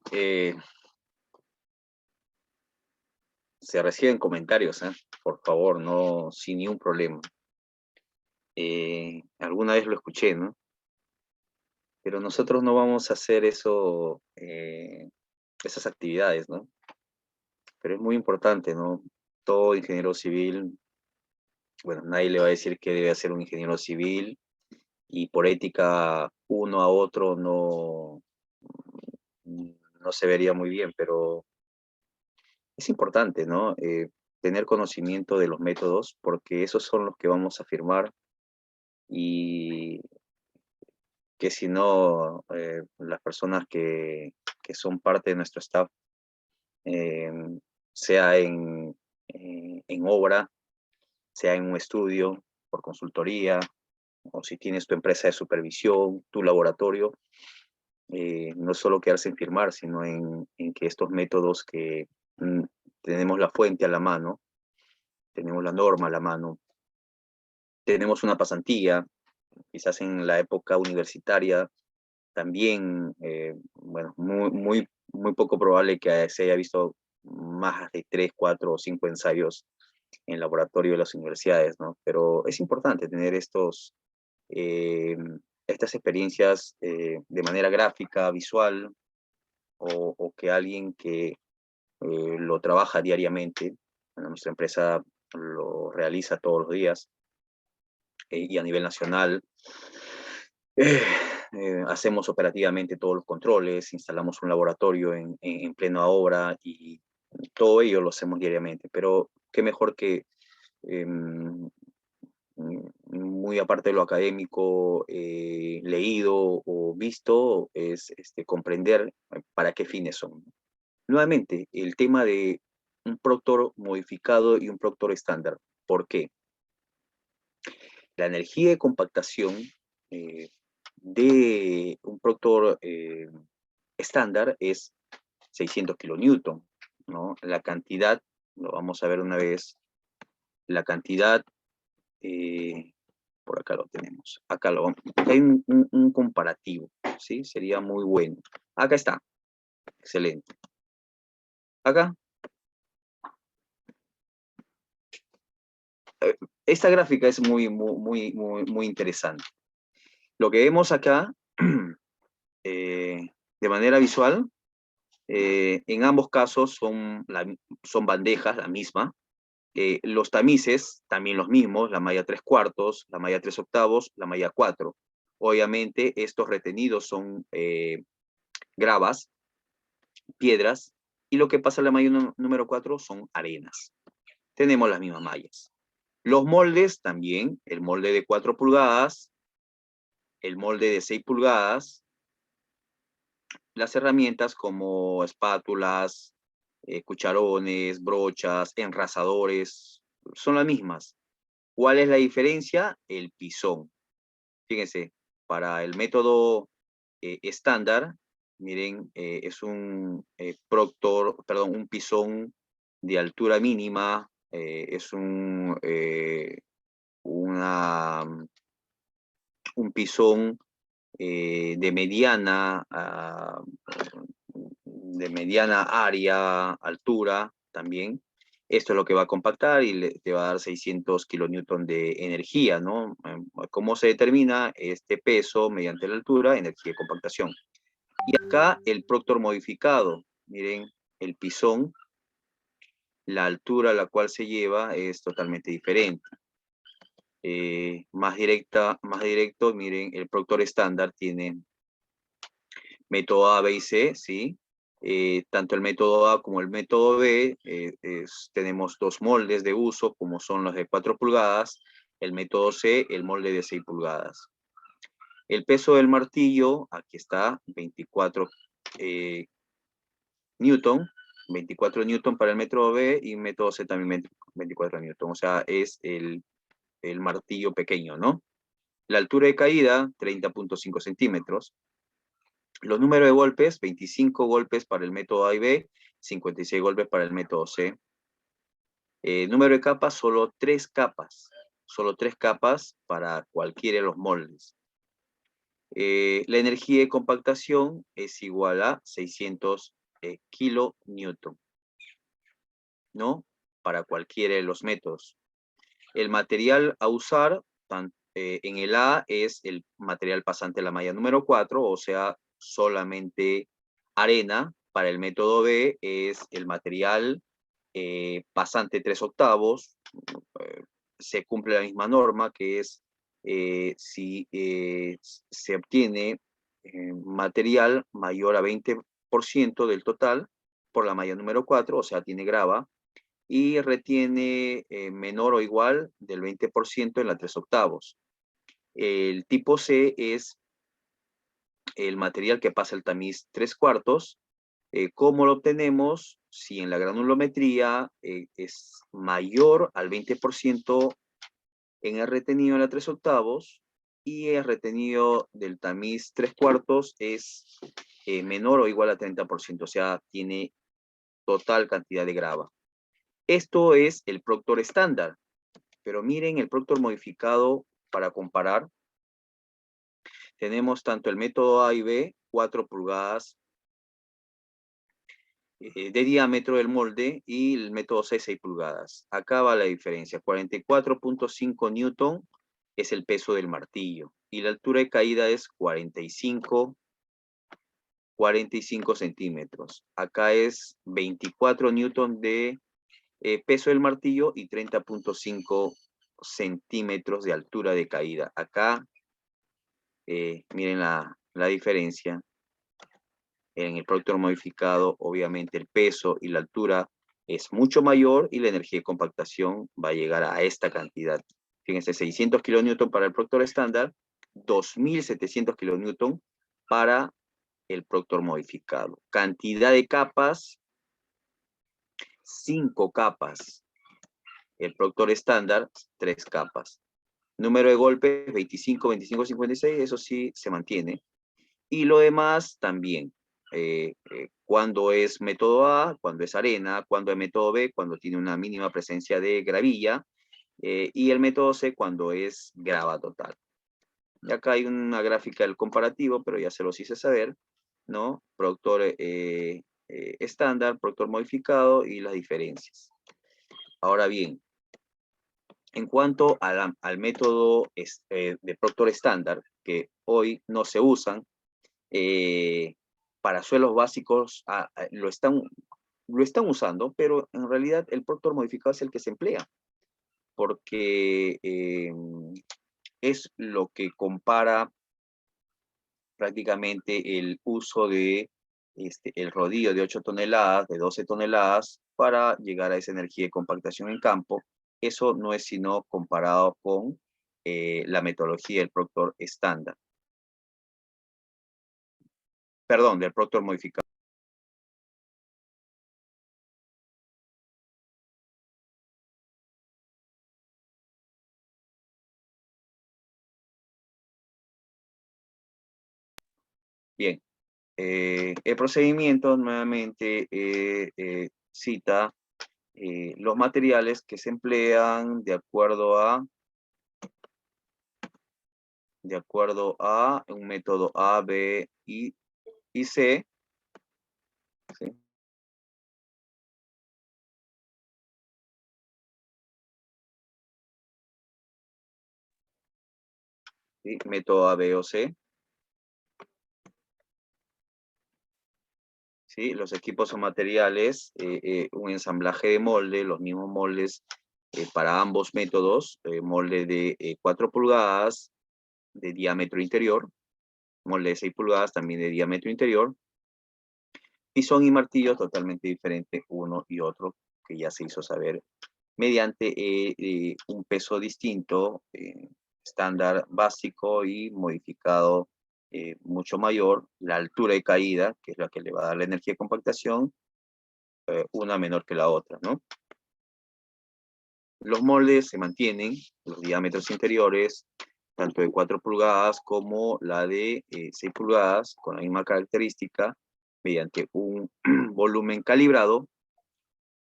se reciben comentarios, por favor, no, sin ningún problema. Alguna vez lo escuché, ¿no? Pero nosotros no vamos a hacer eso, esas actividades, ¿no? Pero es muy importante, ¿no? Todo ingeniero civil, bueno, nadie le va a decir que debe ser un ingeniero civil y por ética uno a otro no se vería muy bien, pero es importante, ¿no? Tener conocimiento de los métodos porque esos son los que vamos a firmar y que si no, las personas que son parte de nuestro staff, eh, sea en obra, sea en un estudio, por consultoría, o si tienes tu empresa de supervisión, tu laboratorio, no es solo quedarse en firmar, sino en que estos métodos que tenemos la fuente a la mano, tenemos la norma a la mano, tenemos una pasantía, quizás en la época universitaria también, bueno, muy poco probable que se haya visto más de 3, 4 o 5 ensayos en laboratorio de las universidades, ¿no? Pero es importante tener eh, estas experiencias de manera gráfica, visual, o que alguien que lo trabaja diariamente, bueno, nuestra empresa lo realiza todos los días, y a nivel nacional, eh, hacemos operativamente todos los controles, instalamos un laboratorio en plena obra y todo ello lo hacemos diariamente. Pero qué mejor que, muy aparte de lo académico, leído o visto, es comprender para qué fines son. Nuevamente, el tema de un Proctor modificado y un Proctor estándar. ¿Por qué? La energía de compactación, de un proctor estándar es 600 kilonewton, ¿no? La cantidad, lo vamos a ver una vez, la cantidad, por acá lo tenemos, acá lo vamos, hay un comparativo, ¿sí? Sería muy bueno. Acá está, excelente. Acá. Esta gráfica es muy interesante. Lo que vemos acá, de manera visual, en ambos casos son bandejas, la misma. Los tamices, también los mismos, la malla 3/4, la malla 3/8, la malla 4. Obviamente, estos retenidos son gravas, piedras, y lo que pasa en la malla número 4 son arenas. Tenemos las mismas mallas. Los moldes también, el molde de 4 pulgadas, el molde de 6 pulgadas, las herramientas como espátulas, cucharones, brochas, enrasadores, son las mismas. ¿Cuál es la diferencia? El pisón. Fíjense, para el método estándar, miren, es un un pisón de altura mínima, es un pisón de mediana área, altura también. Esto es lo que va a compactar y te va a dar 600 kilonewton de energía, ¿no? ¿Cómo se determina este peso mediante la altura? Energía de compactación. Y acá el Proctor modificado. Miren, el pisón, la altura a la cual se lleva es totalmente diferente. Más directo, miren, el Proctor estándar tiene método A, B y C, ¿sí? Tanto el método A como el método B, tenemos dos moldes de uso, como son los de 4 pulgadas, el método C, el molde de 6 pulgadas. El peso del martillo, aquí está, 24 newton, 24 newton para el método B y método C también 24 newton, o sea, es el martillo pequeño, ¿no? La altura de caída, 30.5 centímetros. Los números de golpes, 25 golpes para el método A y B, 56 golpes para el método C. Número de capas, solo 3 capas. Solo 3 capas para cualquiera de los moldes. La energía de compactación es igual a 600 kilonewton, ¿no? Para cualquiera de los métodos. El material a usar en el A es el material pasante de la malla número 4, o sea, solamente arena. Para el método B es el material pasante 3/8. Se cumple la misma norma, que es si se obtiene material mayor a 20% del total por la malla número 4, o sea, tiene grava, y retiene menor o igual del 20% en la 3/8. El tipo C es el material que pasa el tamiz 3/4. ¿Cómo lo obtenemos? Si en la granulometría es mayor al 20% en el retenido en la 3/8 y el retenido del tamiz 3/4 es menor o igual a 30%, o sea, tiene total cantidad de grava. Esto es el Proctor estándar, pero miren el Proctor modificado para comparar. Tenemos tanto el método A y B, 4 pulgadas de diámetro del molde, y el método C, 6 pulgadas. Acá va la diferencia, 44.5 newton es el peso del martillo, y la altura de caída es 45 centímetros. Acá es 24 newton de peso del martillo y 30.5 centímetros de altura de caída. Acá, miren la diferencia. En el Proctor modificado, obviamente el peso y la altura es mucho mayor y la energía de compactación va a llegar a esta cantidad. Fíjense, 600 kilonewton para el Proctor estándar, 2700 kilonewton para el Proctor modificado. Cantidad de capas, 5 capas. El Proctor estándar, 3 capas. Número de golpes, 25, 25, 56, eso sí se mantiene. Y lo demás también. Cuando es método A, cuando es arena, cuando es método B, cuando tiene una mínima presencia de gravilla, y el método C cuando es grava total. Y acá hay una gráfica del comparativo, pero ya se los hice saber, ¿no? Productor estándar, productor modificado y las diferencias. Ahora bien, en cuanto al método de Proctor estándar, que hoy no se usan, para suelos básicos lo están usando, pero en realidad el Proctor modificado es el que se emplea, porque es lo que compara prácticamente el uso de el rodillo de 8 toneladas, de 12 toneladas, para llegar a esa energía de compactación en campo. Eso no es sino comparado con la metodología del Proctor estándar. Perdón, del Proctor modificado. Bien, el procedimiento nuevamente cita los materiales que se emplean de acuerdo a un método A, B y C. ¿Sí? ¿Sí? Método A, B o C. ¿Sí? Los equipos o materiales, un ensamblaje de molde, los mismos moldes para ambos métodos, molde de 4 pulgadas de diámetro interior, molde de 6 pulgadas también de diámetro interior, pisón y martillo totalmente diferente uno y otro, que ya se hizo saber, mediante un peso distinto, estándar básico y modificado mucho mayor, la altura de caída, que es la que le va a dar la energía de compactación, una menor que la otra, ¿no? Los moldes se mantienen, los diámetros interiores, tanto de 4 pulgadas como la de 6 pulgadas, con la misma característica, mediante un volumen calibrado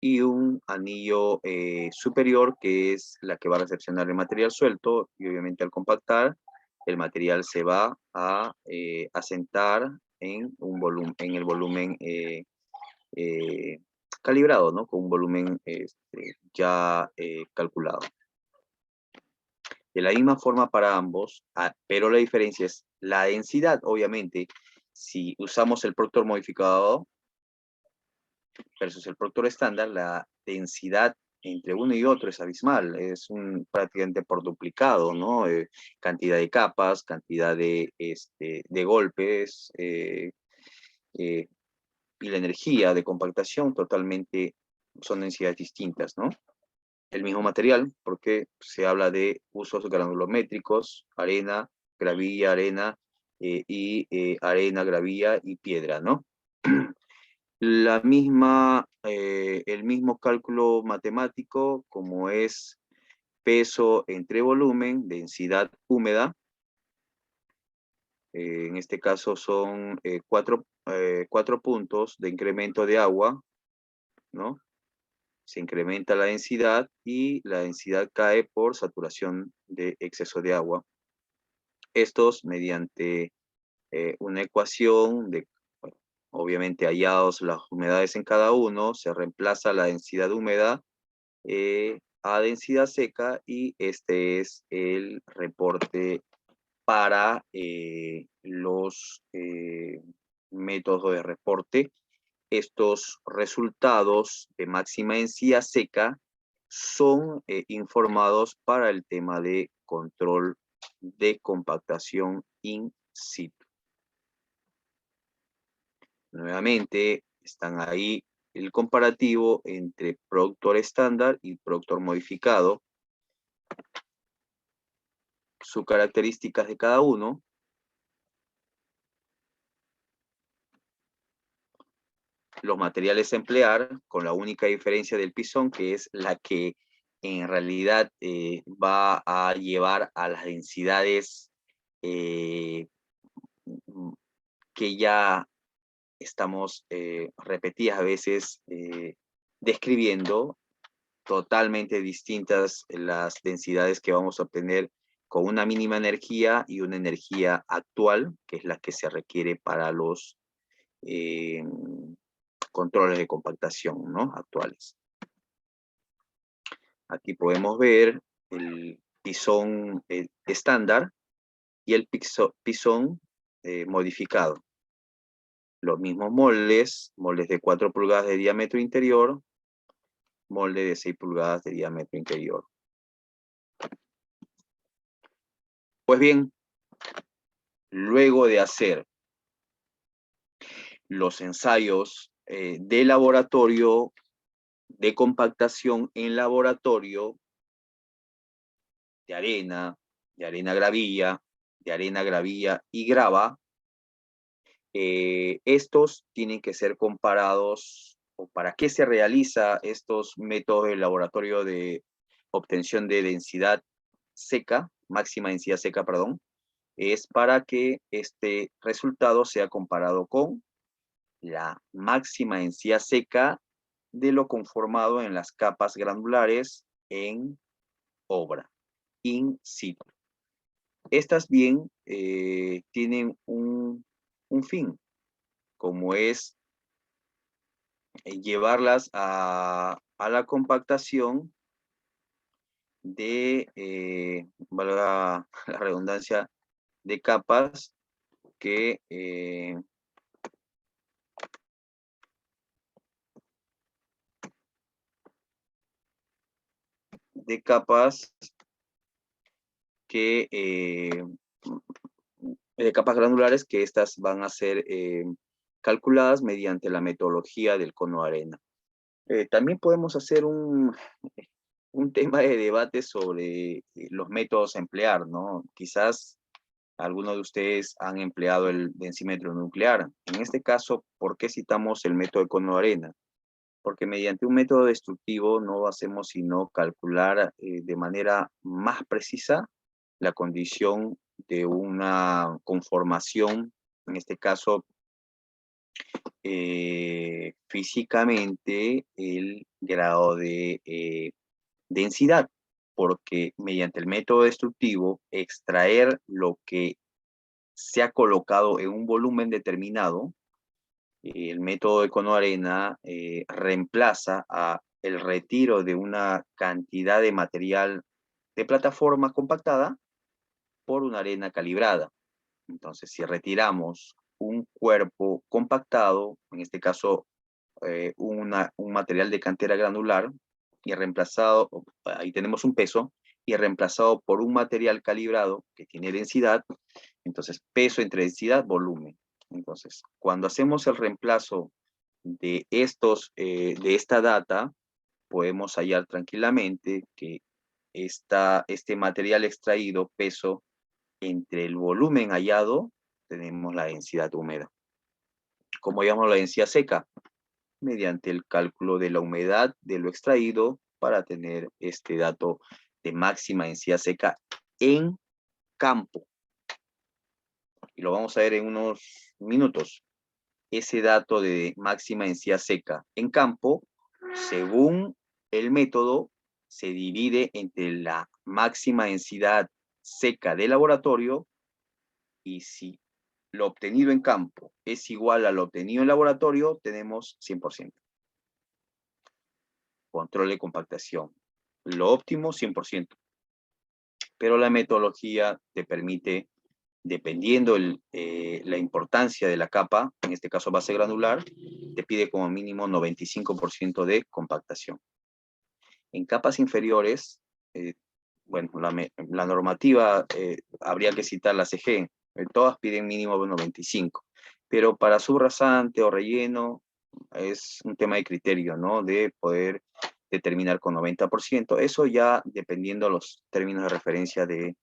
y un anillo superior, que es la que va a recepcionar el material suelto, y obviamente al compactar, el material se va a asentar en el volumen calibrado, ¿no? Con un volumen ya calculado. De la misma forma para ambos, pero la diferencia es la densidad, obviamente. Si usamos el Proctor modificado versus el Proctor estándar, la densidad entre uno y otro es abismal, es prácticamente por duplicado, ¿no? Cantidad de capas, cantidad de golpes, y la energía de compactación totalmente son densidades distintas, ¿no? El mismo material, porque se habla de usos granulométricos, arena, gravilla, arena, arena, gravilla y piedra, ¿no? El mismo cálculo matemático, como es peso entre volumen, densidad húmeda, en este caso son 4 puntos de incremento de agua, ¿no? Se incrementa la densidad y la densidad cae por saturación de exceso de agua. Estos, mediante una ecuación de, obviamente, hallados las humedades en cada uno, se reemplaza la densidad húmeda a densidad seca, y este es el reporte para los métodos de reporte. Estos resultados de máxima densidad seca son informados para el tema de control de compactación in situ. Nuevamente, están ahí el comparativo entre productor estándar y productor modificado, sus características de cada uno, los materiales a emplear, con la única diferencia del pisón, que es la que en realidad va a llevar a las densidades que ya estamos repetidas a veces describiendo, totalmente distintas las densidades que vamos a obtener con una mínima energía y una energía actual, que es la que se requiere para los controles de compactación, ¿no? Actuales. Aquí podemos ver el pisón estándar y el pisón modificado. Los mismos moldes de 4 pulgadas de diámetro interior, molde de 6 pulgadas de diámetro interior. Pues bien, luego de hacer los ensayos de laboratorio, de compactación en laboratorio, de arena gravilla, de arena gravilla y grava, estos tienen que ser comparados, o para qué se realiza estos métodos de laboratorio de obtención de densidad seca, máxima densidad seca, perdón, es para que este resultado sea comparado con la máxima densidad seca de lo conformado en las capas granulares en obra, in situ. Estas bien tienen un fin, como es llevarlas a la compactación de, valga la redundancia, de capas que de capas granulares, que estas van a ser calculadas mediante la metodología del cono de arena. También podemos hacer un tema de debate sobre los métodos a emplear, ¿no? Quizás algunos de ustedes han empleado el densímetro nuclear. En este caso, ¿por qué citamos el método de cono de arena? Porque mediante un método destructivo no hacemos sino calcular de manera más precisa la condición de una conformación, en este caso físicamente el grado de densidad, porque mediante el método destructivo extraer lo que se ha colocado en un volumen determinado, el método de cono de arena reemplaza el retiro de una cantidad de material de plataforma compactada por una arena calibrada. Entonces, si retiramos un cuerpo compactado, en este caso un material de cantera granular, y reemplazado, ahí tenemos un peso, y reemplazado por un material calibrado que tiene densidad, entonces peso entre densidad, volumen. Entonces, cuando hacemos el reemplazo de esta data, podemos hallar tranquilamente que este material extraído, peso, entre el volumen hallado, tenemos la densidad húmeda. ¿Cómo llamamos la densidad seca? Mediante el cálculo de la humedad de lo extraído para tener este dato de máxima densidad seca en campo. Y lo vamos a ver en unos minutos. Ese dato de máxima densidad seca en campo, según el método, se divide entre la máxima densidad seca de laboratorio, y si lo obtenido en campo es igual a lo obtenido en laboratorio, tenemos 100%. Control de compactación. Lo óptimo, 100%. Pero la metodología te permite, dependiendo la importancia de la capa, en este caso base granular, te pide como mínimo 95% de compactación. En capas inferiores, bueno, la normativa, habría que citar la CG, todas piden mínimo 95%, pero para subrasante o relleno es un tema de criterio, ¿no? De poder determinar con 90%, eso ya dependiendo los términos de referencia de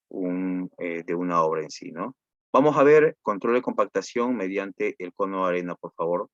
una obra en sí, ¿no? Vamos a ver control de compactación mediante el cono de arena, por favor.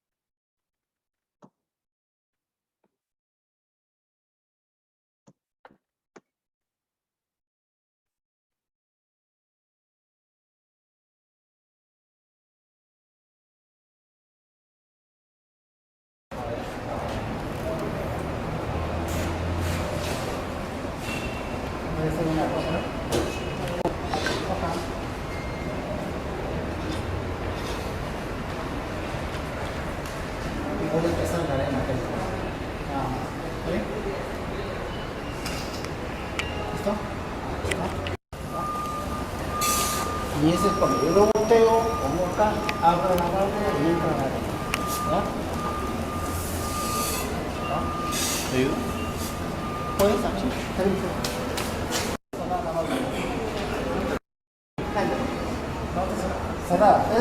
doble peso de la arena. ¿Bien? ¿Listo? Y ese es cuando yo lo volteo, pongo acá, abro la válvula y entra la arena. ¿Ya? ¿Ya? ¿Te ayudo? ¿Puedes aquí? Está bien. Cerrada la válvula. Cerrada. No,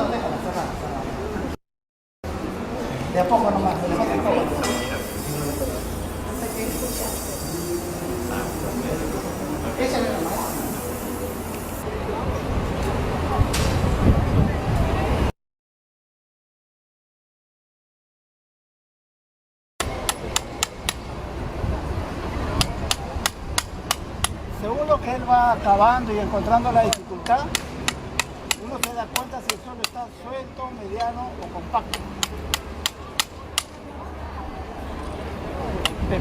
déjala, cerrada. De a poco nomás, de a poco. Échale nomás. Según lo que él va acabando y encontrando la dificultad, uno se da cuenta si el suelo está suelto, mediano o compacto. No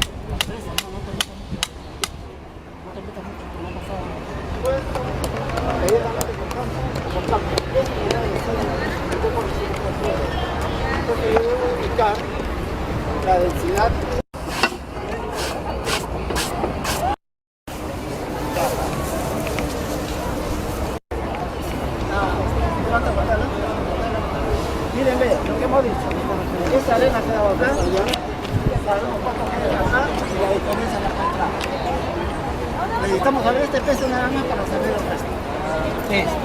te metas mucho, que no ha pasado. Suelto, medianamente compacto. Eso me da el suelo, un poco de suelo. Entonces yo debo indicar la densidad. Miren, vean, lo que hemos dicho. Esa arena queda acá, sabemos cuánto queda acá y la diferencia la encontramos. Necesitamos saber este peso nada más para saber el resto. Esto.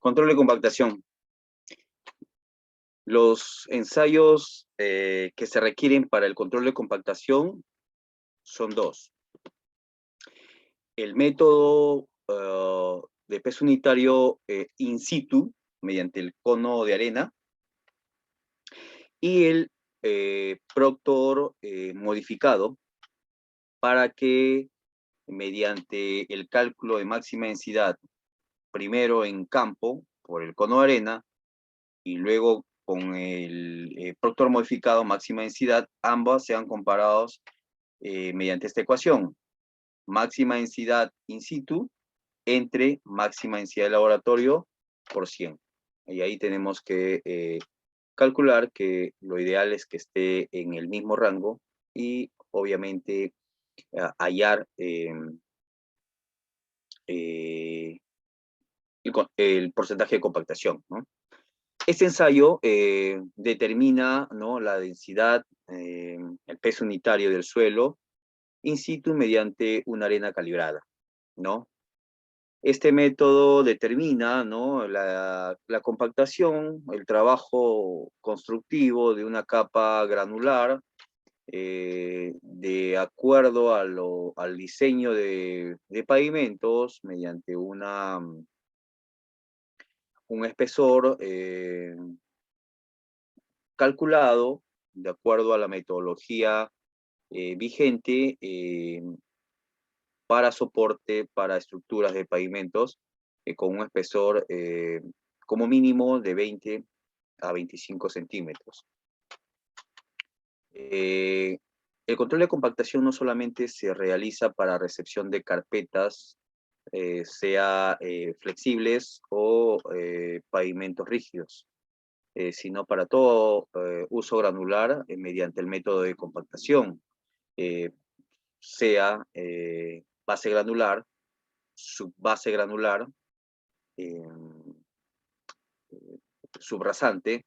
Control de compactación. Los ensayos que se requieren para el control de compactación son dos. El método de peso unitario in situ, mediante el cono de arena, y el Proctor modificado, para que mediante el cálculo de máxima densidad, primero en campo, por el cono de arena, y luego con el Proctor modificado, máxima densidad, ambas sean comparados mediante esta ecuación. Máxima densidad in situ entre máxima densidad de laboratorio por 100. Y ahí tenemos que calcular que lo ideal es que esté en el mismo rango y obviamente hallar el porcentaje de compactación, ¿no? Este ensayo determina, ¿no?, la densidad, el peso unitario del suelo in situ mediante una arena calibrada, ¿no? Este método determina, ¿no?, la compactación, el trabajo constructivo de una capa granular de acuerdo al diseño de pavimentos mediante un espesor calculado de acuerdo a la metodología vigente para soporte para estructuras de pavimentos con un espesor como mínimo de 20 a 25 centímetros. El control de compactación no solamente se realiza para recepción de carpetas, sea flexibles o pavimentos rígidos, sino para todo uso granular mediante el método de compactación, sea base granular, subbase granular, subrasante,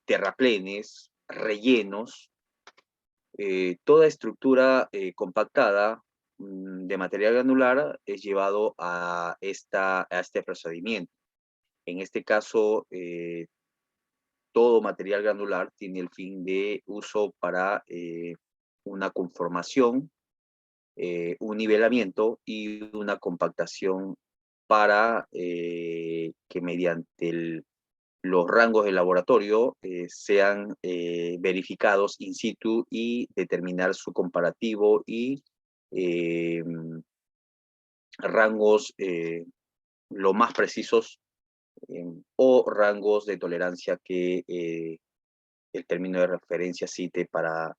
terraplenes, rellenos, toda estructura compactada de material granular es llevado a este procedimiento. En este caso, todo material granular tiene el fin de uso para una conformación, un nivelamiento y una compactación para que mediante los rangos del laboratorio sean verificados in situ y determinar su comparativo y rangos lo más precisos o rangos de tolerancia que el término de referencia cite para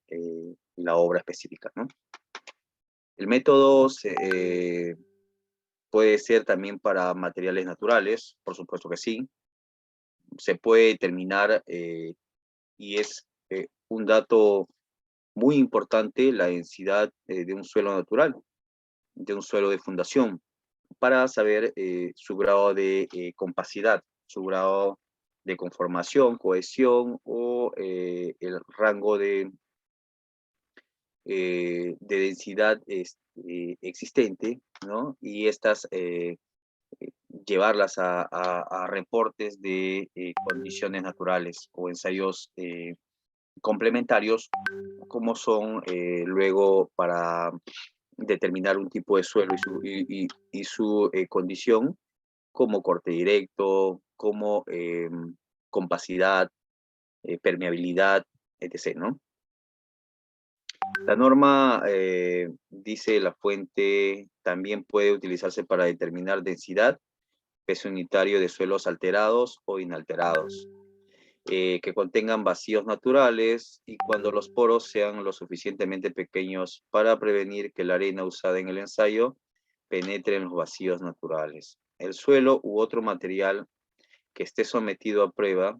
la obra específica, ¿no? El método puede ser también para materiales naturales, por supuesto que sí. Se puede determinar, y es un dato muy importante, la densidad de un suelo natural, de un suelo de fundación, para saber su grado de compacidad, su grado de conformación, cohesión o el rango de densidad existente, ¿no? Y estas llevarlas a reportes de condiciones naturales o ensayos complementarios, como son luego para determinar un tipo de suelo y su condición, como corte directo, como compacidad, permeabilidad, etc., ¿no? La norma, dice la fuente, también puede utilizarse para determinar densidad, peso unitario de suelos alterados o inalterados, que contengan vacíos naturales y cuando los poros sean lo suficientemente pequeños para prevenir que la arena usada en el ensayo penetre en los vacíos naturales. El suelo u otro material que esté sometido a prueba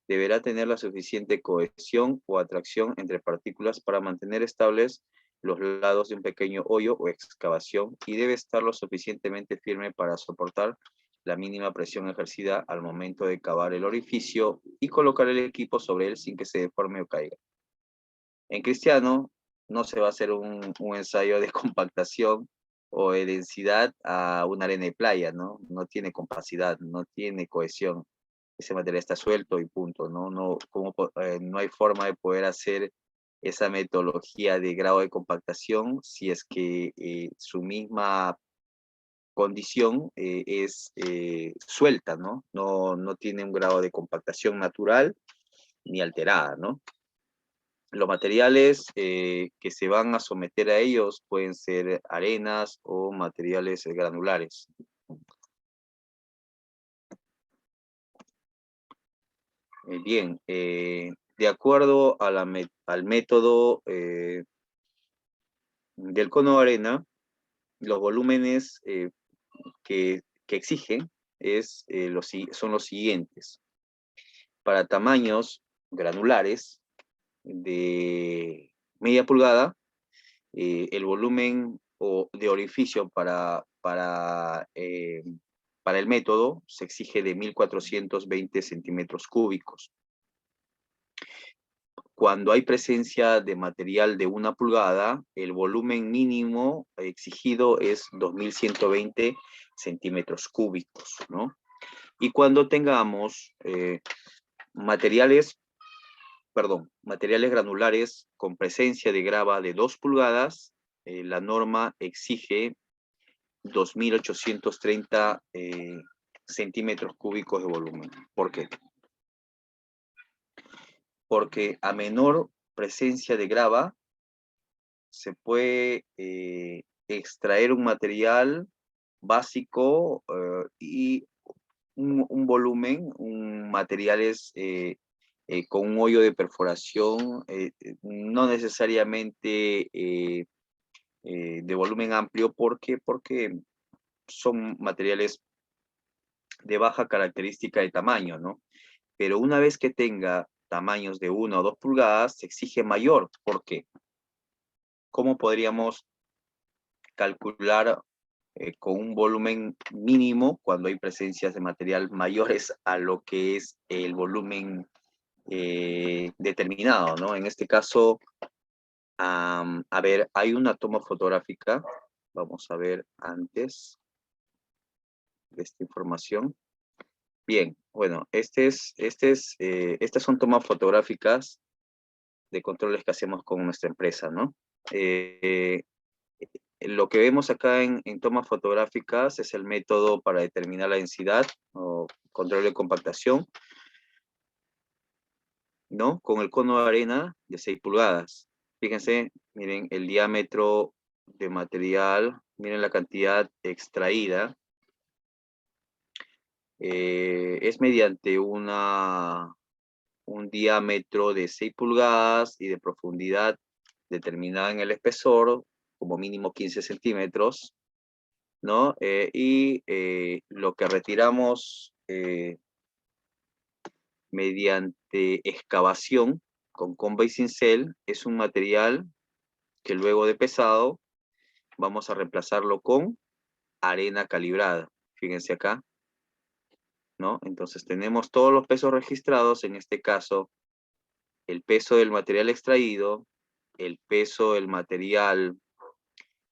deberá tener la suficiente cohesión o atracción entre partículas para mantener estables los lados de un pequeño hoyo o excavación y debe estar lo suficientemente firme para soportar la mínima presión ejercida al momento de cavar el orificio y colocar el equipo sobre él sin que se deforme o caiga. En cristiano no se va a hacer un ensayo de compactación o de densidad a una arena de playa, ¿no? No tiene compacidad, no tiene cohesión. Ese material está suelto y punto, ¿no? No hay forma de poder hacer esa metodología de grado de compactación si es que su misma condición es suelta, ¿no? No tiene un grado de compactación natural ni alterada, ¿no? Los materiales que se van a someter a ellos pueden ser arenas o materiales granulares. Bien, de acuerdo a al método del cono de arena, los volúmenes que exigen son los siguientes. Para tamaños granulares de media pulgada, el volumen de orificio para el método se exige de 1420 centímetros cúbicos. Cuando hay presencia de material de 1 pulgada, el volumen mínimo exigido es 2120 centímetros cúbicos, ¿no? Y cuando tengamos materiales granulares con presencia de grava de 2 pulgadas, la norma exige 2830 centímetros cúbicos de volumen. ¿Por qué? Porque a menor presencia de grava se puede extraer un material básico y un volumen, materiales con un hoyo de perforación, no necesariamente de volumen amplio. ¿Por qué? Porque son materiales de baja característica de tamaño, ¿no? Pero una vez que tenga tamaños de 1 o 2 pulgadas, se exige mayor. ¿Por qué? ¿Cómo podríamos calcular con un volumen mínimo cuando hay presencias de material mayores a lo que es el volumen determinado, ¿no? En este caso, a ver, hay una toma fotográfica. Vamos a ver antes de esta información. Bien, bueno, estas son tomas fotográficas de controles que hacemos con nuestra empresa, ¿no? Lo que vemos acá en tomas fotográficas es el método para determinar la densidad o control de compactación, ¿no? Con el cono de arena de 6 pulgadas. Fíjense, miren el diámetro de material, miren la cantidad extraída. Es mediante un diámetro de 6 pulgadas y de profundidad determinada en el espesor, como mínimo 15 centímetros, ¿no? Lo que retiramos mediante excavación con comba y cincel es un material que luego de pesado vamos a reemplazarlo con arena calibrada. Fíjense acá, ¿no? Entonces tenemos todos los pesos registrados, en este caso el peso del material extraído, el peso del material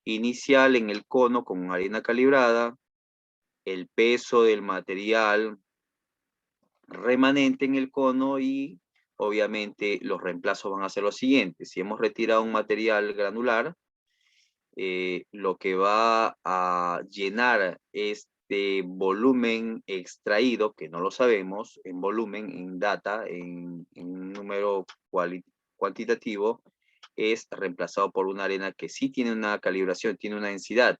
inicial en el cono con arena calibrada, el peso del material remanente en el cono y obviamente los reemplazos van a ser los siguientes. Si hemos retirado un material granular, lo que va a llenar este volumen extraído, que no lo sabemos, en volumen, en data, en un número cuantitativo, es reemplazado por una arena que sí tiene una calibración, tiene una densidad.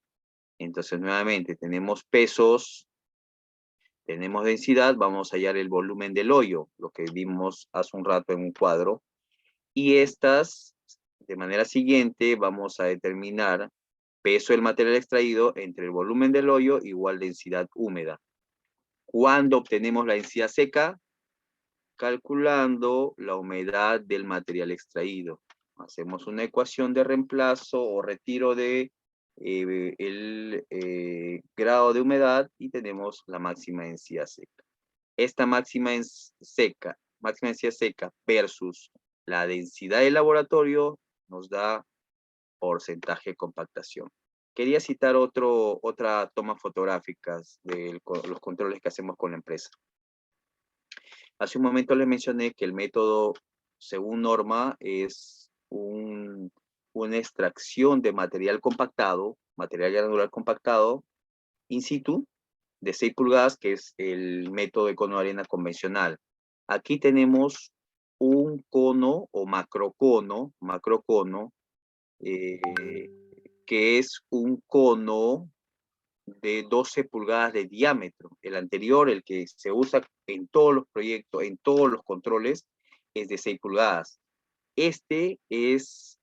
Entonces, nuevamente, tenemos pesos, tenemos densidad, vamos a hallar el volumen del hoyo, lo que vimos hace un rato en un cuadro. Y estas, de manera siguiente, vamos a determinar peso del material extraído entre el volumen del hoyo igual densidad húmeda. ¿Cuándo obtenemos la densidad seca? Calculando la humedad del material extraído. Hacemos una ecuación de reemplazo o retiro de el grado de humedad y tenemos la máxima densidad seca. Esta máxima densidad seca versus la densidad del laboratorio nos da porcentaje de compactación. Quería citar otra toma fotográficas de los controles que hacemos con la empresa. Hace un momento les mencioné que el método, según norma, es una extracción de material compactado, material granular compactado, in situ, de 6 pulgadas, que es el método de cono de arena convencional. Aquí tenemos un cono o macrocono, que es un cono de 12 pulgadas de diámetro. El anterior, el que se usa en todos los proyectos, en todos los controles, es de 6 pulgadas. Este es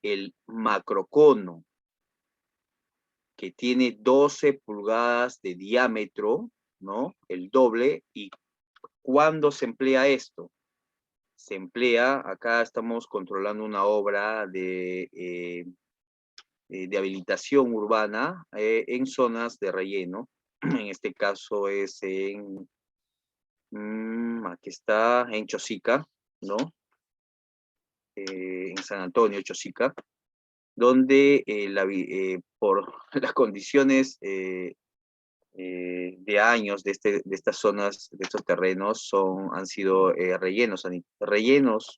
el macrocono, que tiene 12 pulgadas de diámetro, ¿no? El doble. ¿Y cuándo se emplea esto? Se emplea, acá estamos controlando una obra de habilitación urbana en zonas de relleno. En este caso es aquí está, en Chosica, ¿no? En San Antonio, Chosica, donde por las condiciones de años de estas zonas, de estos terrenos, han sido rellenos,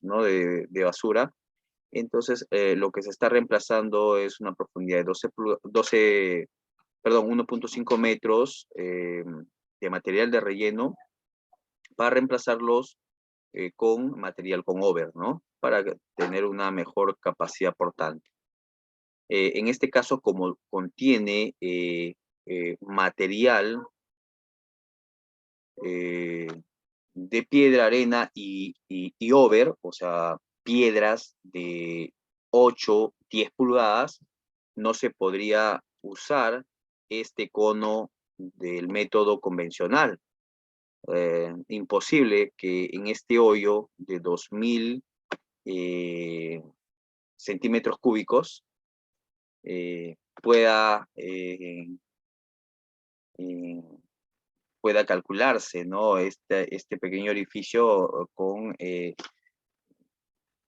¿no? de basura. Entonces, lo que se está reemplazando es una profundidad de 1.5 metros de material de relleno para reemplazarlos con material con over, ¿no? Para tener una mejor capacidad portante. En este caso, como contiene material de piedra, arena y over, o sea, piedras de 8, 10 pulgadas, no se podría usar este cono del método convencional. Imposible que en este hoyo de 2000 centímetros cúbicos pueda pueda calcularse, ¿no? Este pequeño orificio con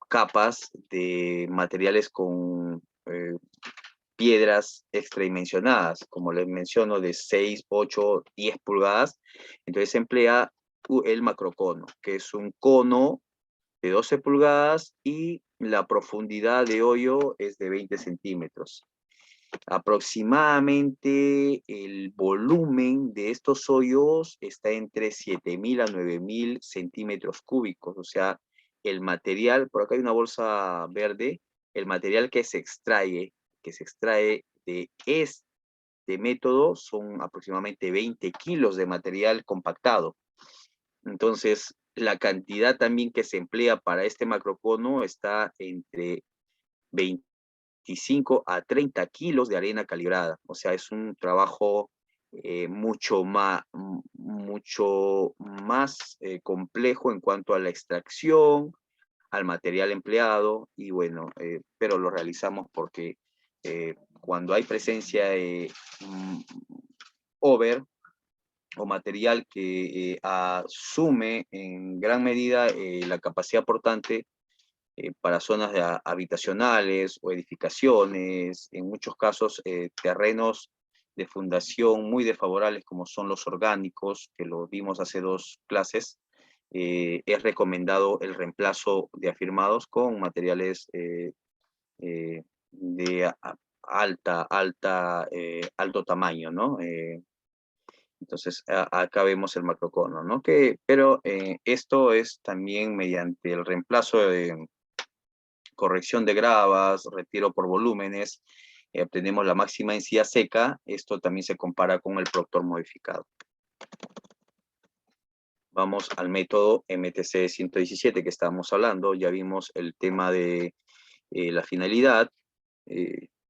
capas de materiales con piedras extradimensionadas, como les menciono, de 6, 8, 10 pulgadas. Entonces se emplea el macrocono, que es un cono de 12 pulgadas y la profundidad de hoyo es de 20 centímetros. Aproximadamente el volumen de estos hoyos está entre 7.000 a 9.000 centímetros cúbicos, o sea, el material, por acá hay una bolsa verde, el material que se extrae de este método son aproximadamente 20 kilos de material compactado. Entonces, la cantidad también que se emplea para este macrocono está entre 25 a 30 kilos de arena calibrada. O sea, es un trabajo mucho más complejo en cuanto a la extracción, al material empleado, y bueno, pero lo realizamos porque cuando hay presencia de over o material que asume en gran medida la capacidad portante para zonas habitacionales o edificaciones, en muchos casos terrenos de fundación muy desfavorables como son los orgánicos, que lo vimos hace 2 clases, es recomendado el reemplazo de afirmados con materiales de alto tamaño, ¿no? Entonces, acá vemos el macrocono, ¿no? Pero esto es también mediante el reemplazo de corrección de gravas, retiro por volúmenes, obtenemos la máxima densidad seca. Esto también se compara con el Proctor modificado. Vamos al método MTC 117 que estábamos hablando. Ya vimos el tema de la finalidad,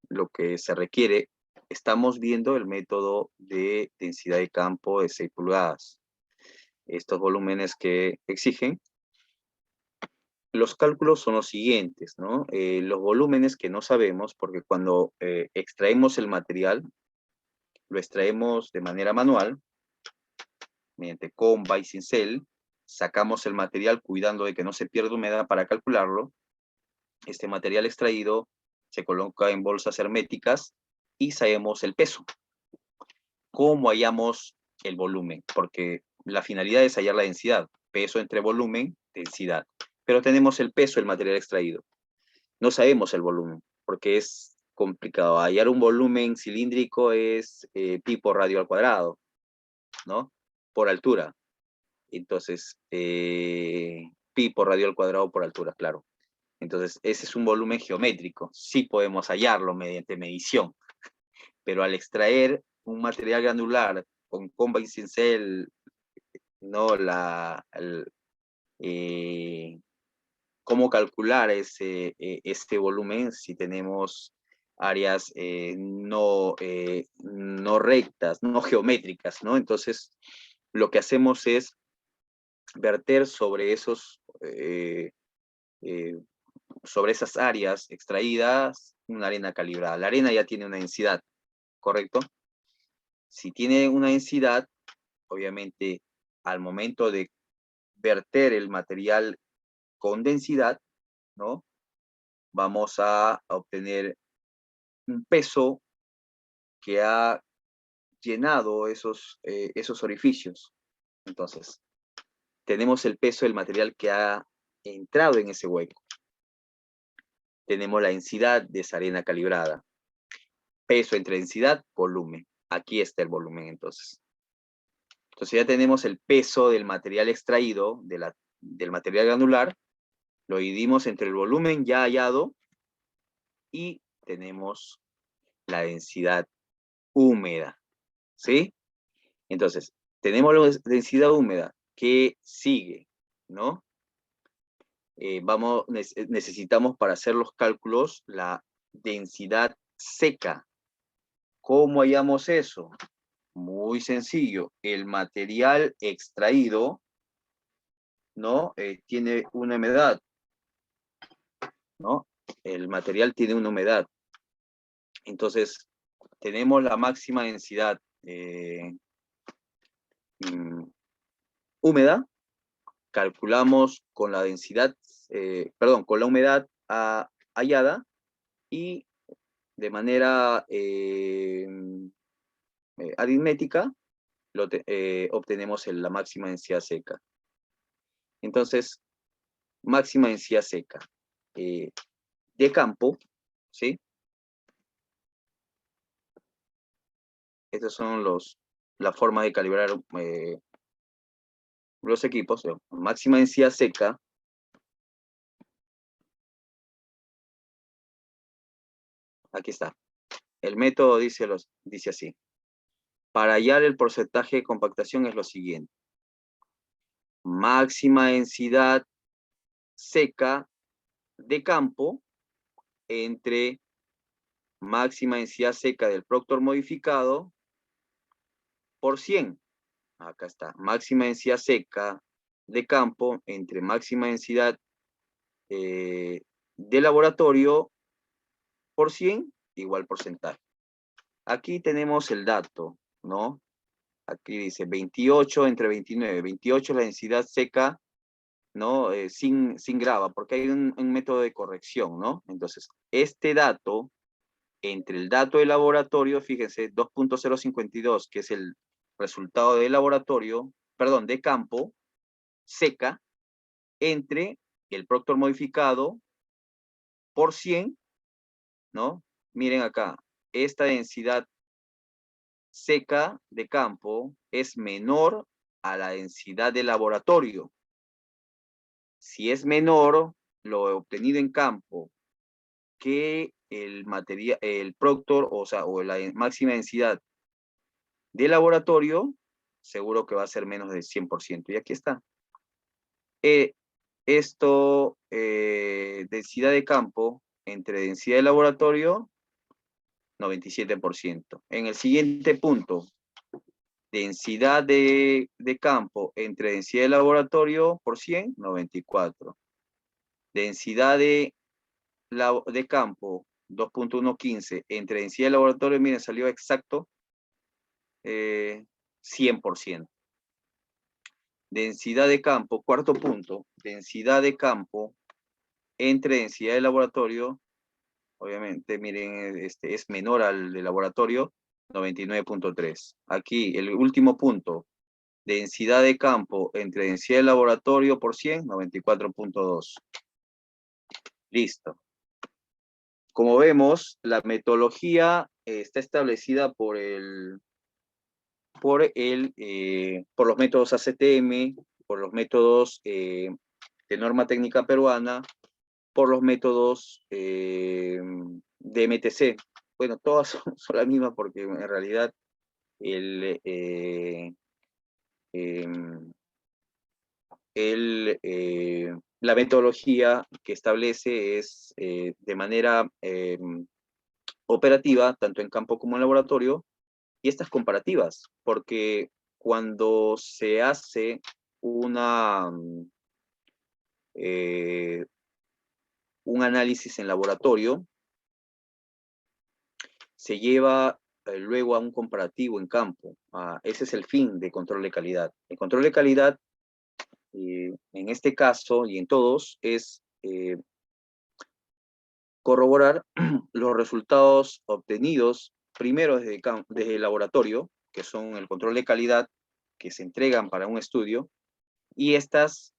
lo que se requiere. Estamos viendo el método de densidad de campo de 6 pulgadas. Estos volúmenes que exigen. Los cálculos son los siguientes, ¿no? Los volúmenes que no sabemos, porque cuando extraemos el material, lo extraemos de manera manual, mediante comba y cincel, sacamos el material cuidando de que no se pierda humedad para calcularlo. Este material extraído se coloca en bolsas herméticas y sabemos el peso. ¿Cómo hallamos el volumen? Porque la finalidad es hallar la densidad, peso entre volumen, densidad. Pero tenemos el peso del material extraído. No sabemos el volumen, porque es complicado. Hallar un volumen cilíndrico es pi por radio al cuadrado, ¿no? Por altura. Entonces, pi por radio al cuadrado por altura, claro. Entonces, ese es un volumen geométrico. Sí podemos hallarlo mediante medición. Pero al extraer un material granular con comba y cincel, ¿no? ¿Cómo calcular este volumen si tenemos áreas no rectas, no geométricas, ¿no? Entonces, lo que hacemos es verter sobre sobre esas áreas extraídas una arena calibrada. La arena ya tiene una densidad, ¿correcto? Si tiene una densidad, obviamente, al momento de verter el material con densidad, ¿no? Vamos a obtener un peso que ha llenado esos orificios. Entonces, tenemos el peso del material que ha entrado en ese hueco. Tenemos la densidad de esa arena calibrada. Peso entre densidad, volumen. Aquí está el volumen, entonces. Entonces ya tenemos el peso del material extraído, del material granular. Lo dividimos entre el volumen ya hallado y tenemos la densidad húmeda, ¿sí? Entonces, tenemos la densidad húmeda, ¿qué sigue? ¿No? Necesitamos para hacer los cálculos la densidad seca. ¿Cómo hallamos eso? Muy sencillo. El material extraído, ¿no? Tiene una humedad, ¿no? El material tiene una humedad. Entonces, tenemos la máxima densidad húmeda, calculamos con la densidad, con la humedad hallada y de manera aritmética obtenemos la máxima densidad seca. Entonces, máxima densidad seca de campo, ¿sí? Estas son las formas de calibrar los equipos. Máxima densidad seca aquí está. El método dice así. Para hallar el porcentaje de compactación es lo siguiente. Máxima densidad seca de campo entre máxima densidad seca del Proctor modificado por 100. Acá está. Máxima densidad seca de campo entre máxima densidad de laboratorio por 100 igual porcentaje. Aquí tenemos el dato, ¿no? Aquí dice 28 entre 29. 28 es la densidad seca, ¿no? Sin grava, porque hay un método de corrección, ¿no? Entonces, este dato, entre el dato de laboratorio, fíjense, 2.052, que es el resultado de laboratorio, perdón, de campo, seca, entre el Proctor modificado por 100, ¿no? Miren acá, esta densidad seca de campo es menor a la densidad de laboratorio. Si es menor lo obtenido en campo que el Proctor, o la máxima densidad de laboratorio, seguro que va a ser menos del 100%. Y aquí está. Densidad de campo entre densidad de laboratorio, 97%. En el siguiente punto, densidad de campo entre densidad de laboratorio por 100, 94. Densidad de campo, 2.115, entre densidad de laboratorio, miren, salió exacto 100%. Densidad de campo, cuarto punto, densidad de campo entre densidad de laboratorio, obviamente, miren, es menor al de laboratorio, 99.3. Aquí, el último punto, densidad de campo entre densidad de laboratorio por 100, 94.2. Listo. Como vemos, la metodología está establecida por los métodos ACTM, por los métodos de norma técnica peruana, por los métodos de MTC. Bueno, todas son las mismas porque en realidad la metodología que establece es de manera operativa, tanto en campo como en laboratorio, y estas comparativas, porque cuando se hace un análisis en laboratorio, se lleva luego a un comparativo en campo. Ese es el fin de control de calidad. El control de calidad, en este caso y en todos, es corroborar los resultados obtenidos primero desde el laboratorio, que son el control de calidad que se entregan para un estudio, y estos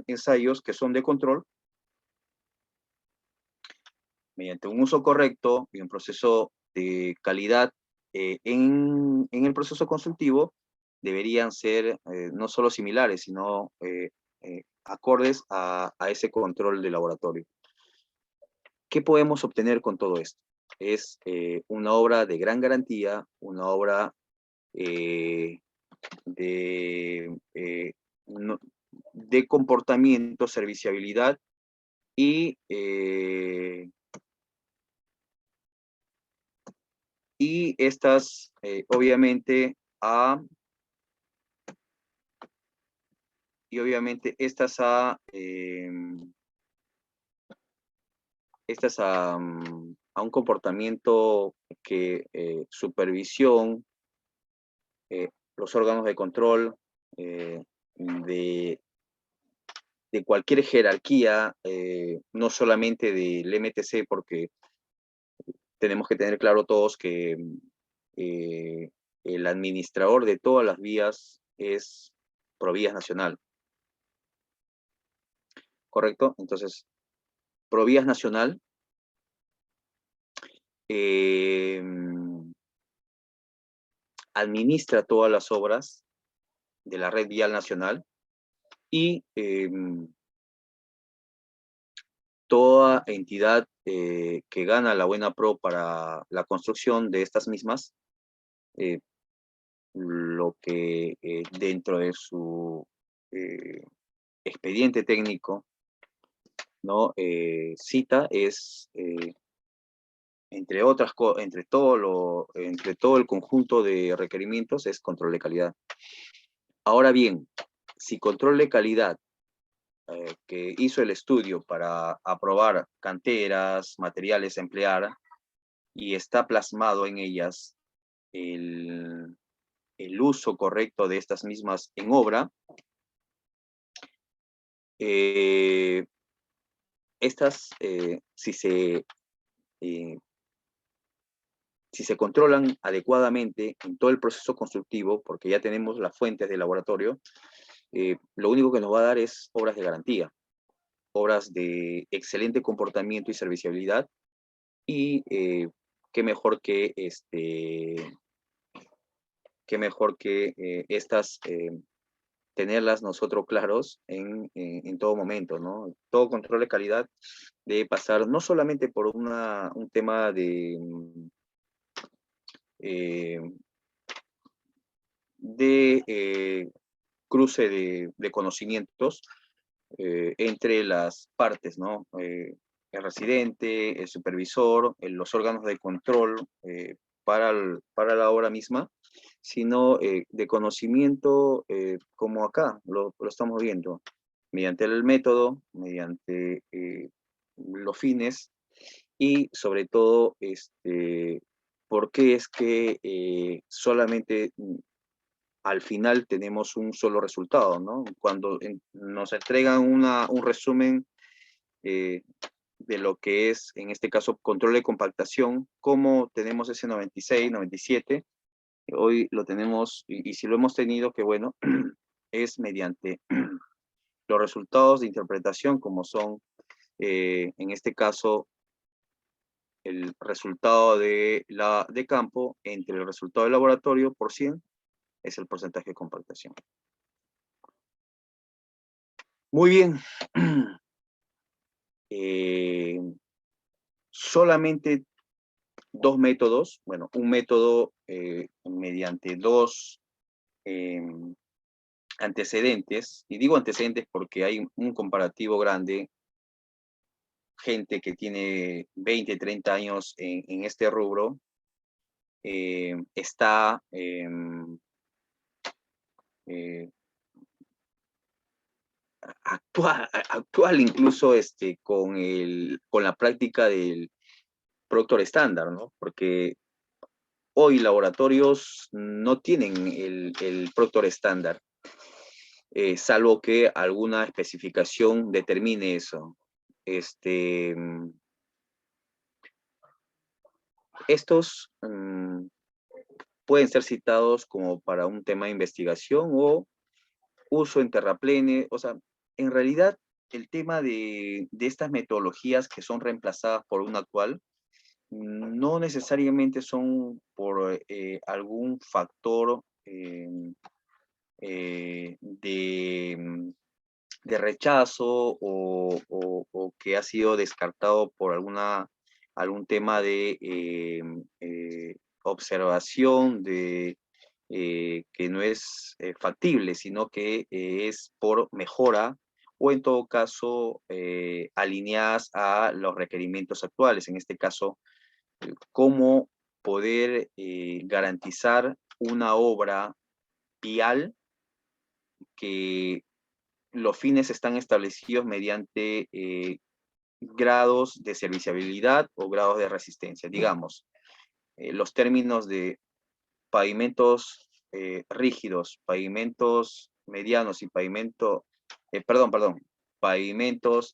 ensayos que son de control, mediante un uso correcto y un proceso de calidad en el proceso consultivo, deberían ser no solo similares, sino acordes a ese control de laboratorio. ¿Qué podemos obtener con todo esto? Es una obra de gran garantía, una obra eh, de, de comportamiento, serviciabilidad y estas, obviamente, a un comportamiento que supervisión, los órganos de control de, de cualquier jerarquía, no solamente del MTC, porque tenemos que tener claro todos que el administrador de todas las vías es Provías Nacional. ¿Correcto? Entonces, Provías Nacional administra todas las obras de la red vial nacional y toda entidad que gana la buena pro para la construcción de estas mismas, lo que dentro de su expediente técnico, ¿no? Cita es, entre otras cosas, entre todo el conjunto de requerimientos, es control de calidad. Ahora bien, si control de calidad que hizo el estudio para aprobar canteras, materiales a emplear, y está plasmado en ellas el uso correcto de estas mismas en obra, estas, si se controlan adecuadamente en todo el proceso constructivo, porque ya tenemos las fuentes del laboratorio, lo único que nos va a dar es obras de garantía, obras de excelente comportamiento y serviciabilidad, y qué mejor que estas, tenerlas nosotros claros en todo momento, ¿no? Todo control de calidad debe pasar no solamente por un tema de cruce de conocimientos entre las partes, ¿no? El residente, el supervisor, los órganos de control para la obra misma, sino de conocimiento como acá, lo estamos viendo, mediante el método, mediante los fines y sobre todo, por qué es que solamente al final tenemos un solo resultado, ¿no? Cuando nos entregan un resumen de lo que es, en este caso, control de compactación, cómo tenemos ese 96, 97, hoy lo tenemos, y si lo hemos tenido, que bueno, es mediante los resultados de interpretación, como son, en este caso, el resultado de campo entre el resultado del laboratorio por 100, es el porcentaje de compactación. Muy bien. Solamente dos métodos, bueno, un método mediante dos antecedentes, y digo antecedentes porque hay un comparativo grande, gente que tiene 20, 30 años en este rubro, está actual incluso con la práctica del Proctor estándar, ¿no? Porque hoy laboratorios no tienen el Proctor estándar, salvo que alguna especificación determine eso. Estos pueden ser citados como para un tema de investigación o uso en terraplene. O sea, en realidad el tema de estas metodologías que son reemplazadas por una actual no necesariamente son por algún factor de rechazo o que ha sido descartado por algún tema de observación de que no es factible, sino que es por mejora o en todo caso alineadas a los requerimientos actuales. En este caso, cómo poder garantizar una obra vial que los fines están establecidos mediante grados de serviciabilidad o grados de resistencia. Digamos, los términos de pavimentos rígidos, pavimentos medianos y pavimentos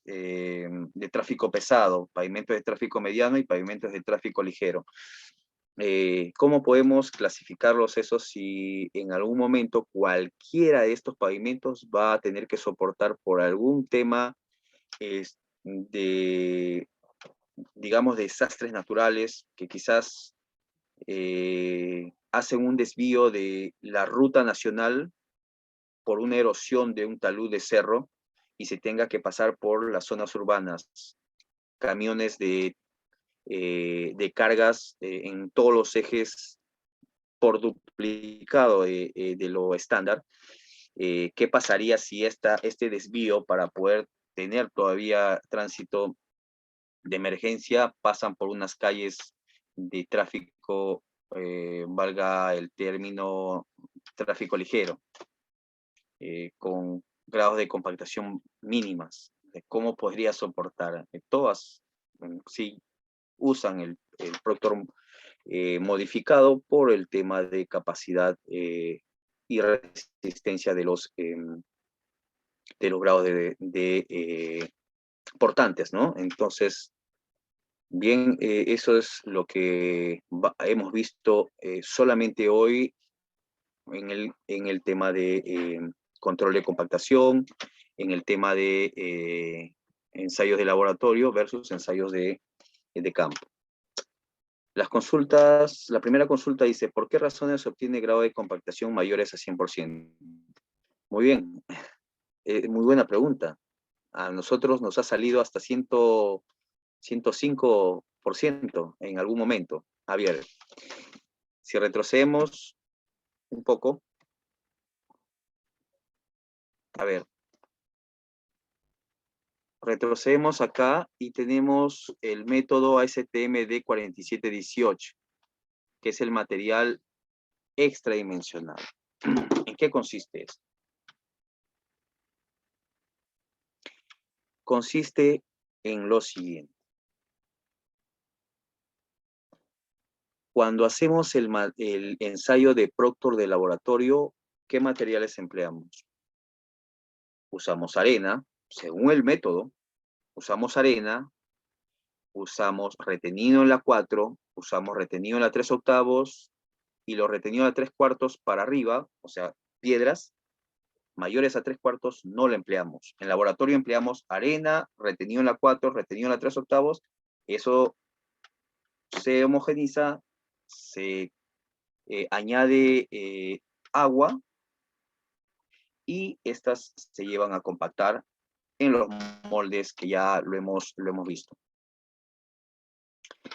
de tráfico pesado, pavimentos de tráfico mediano y pavimentos de tráfico ligero. ¿Cómo podemos clasificarlos esos si en algún momento cualquiera de estos pavimentos va a tener que soportar por algún tema digamos, de desastres naturales que quizás hacen un desvío de la ruta nacional por una erosión de un talud de cerro y se tenga que pasar por las zonas urbanas, camiones de cargas en todos los ejes por duplicado de lo estándar? ¿Qué pasaría si este desvío para poder tener todavía tránsito de emergencia pasan por unas calles de tráfico, valga el término, tráfico ligero, con grados de compactación mínimas? ¿Cómo podría soportar? Todas sí usan el Proctor modificado por el tema de capacidad y resistencia de los grados de portantes, ¿no? Entonces, bien, eso es lo que hemos visto solamente hoy en el tema de control de compactación, en el tema de ensayos de laboratorio versus ensayos de campo. Las consultas, la primera consulta dice, ¿por qué razones se obtiene grado de compactación mayores a 100%? Muy bien, muy buena pregunta. A nosotros nos ha salido hasta 105% en algún momento. Javier, si retrocedemos un poco, a ver, retrocedemos acá y tenemos el método ASTM D4718, que es el material extradimensional. ¿En qué consiste esto? Consiste en lo siguiente. Cuando hacemos el ensayo de Proctor de laboratorio, ¿qué materiales empleamos? Usamos arena, según el método, usamos arena, usamos retenido en la 4, usamos retenido en la 3/8 y los retenidos a 3/4 para arriba, o sea, piedras mayores a 3/4 no la empleamos. En laboratorio empleamos arena, retenido en la 4, retenido en la 3/8, eso se homogeniza, se añade agua y estas se llevan a compactar en los moldes que ya lo hemos visto.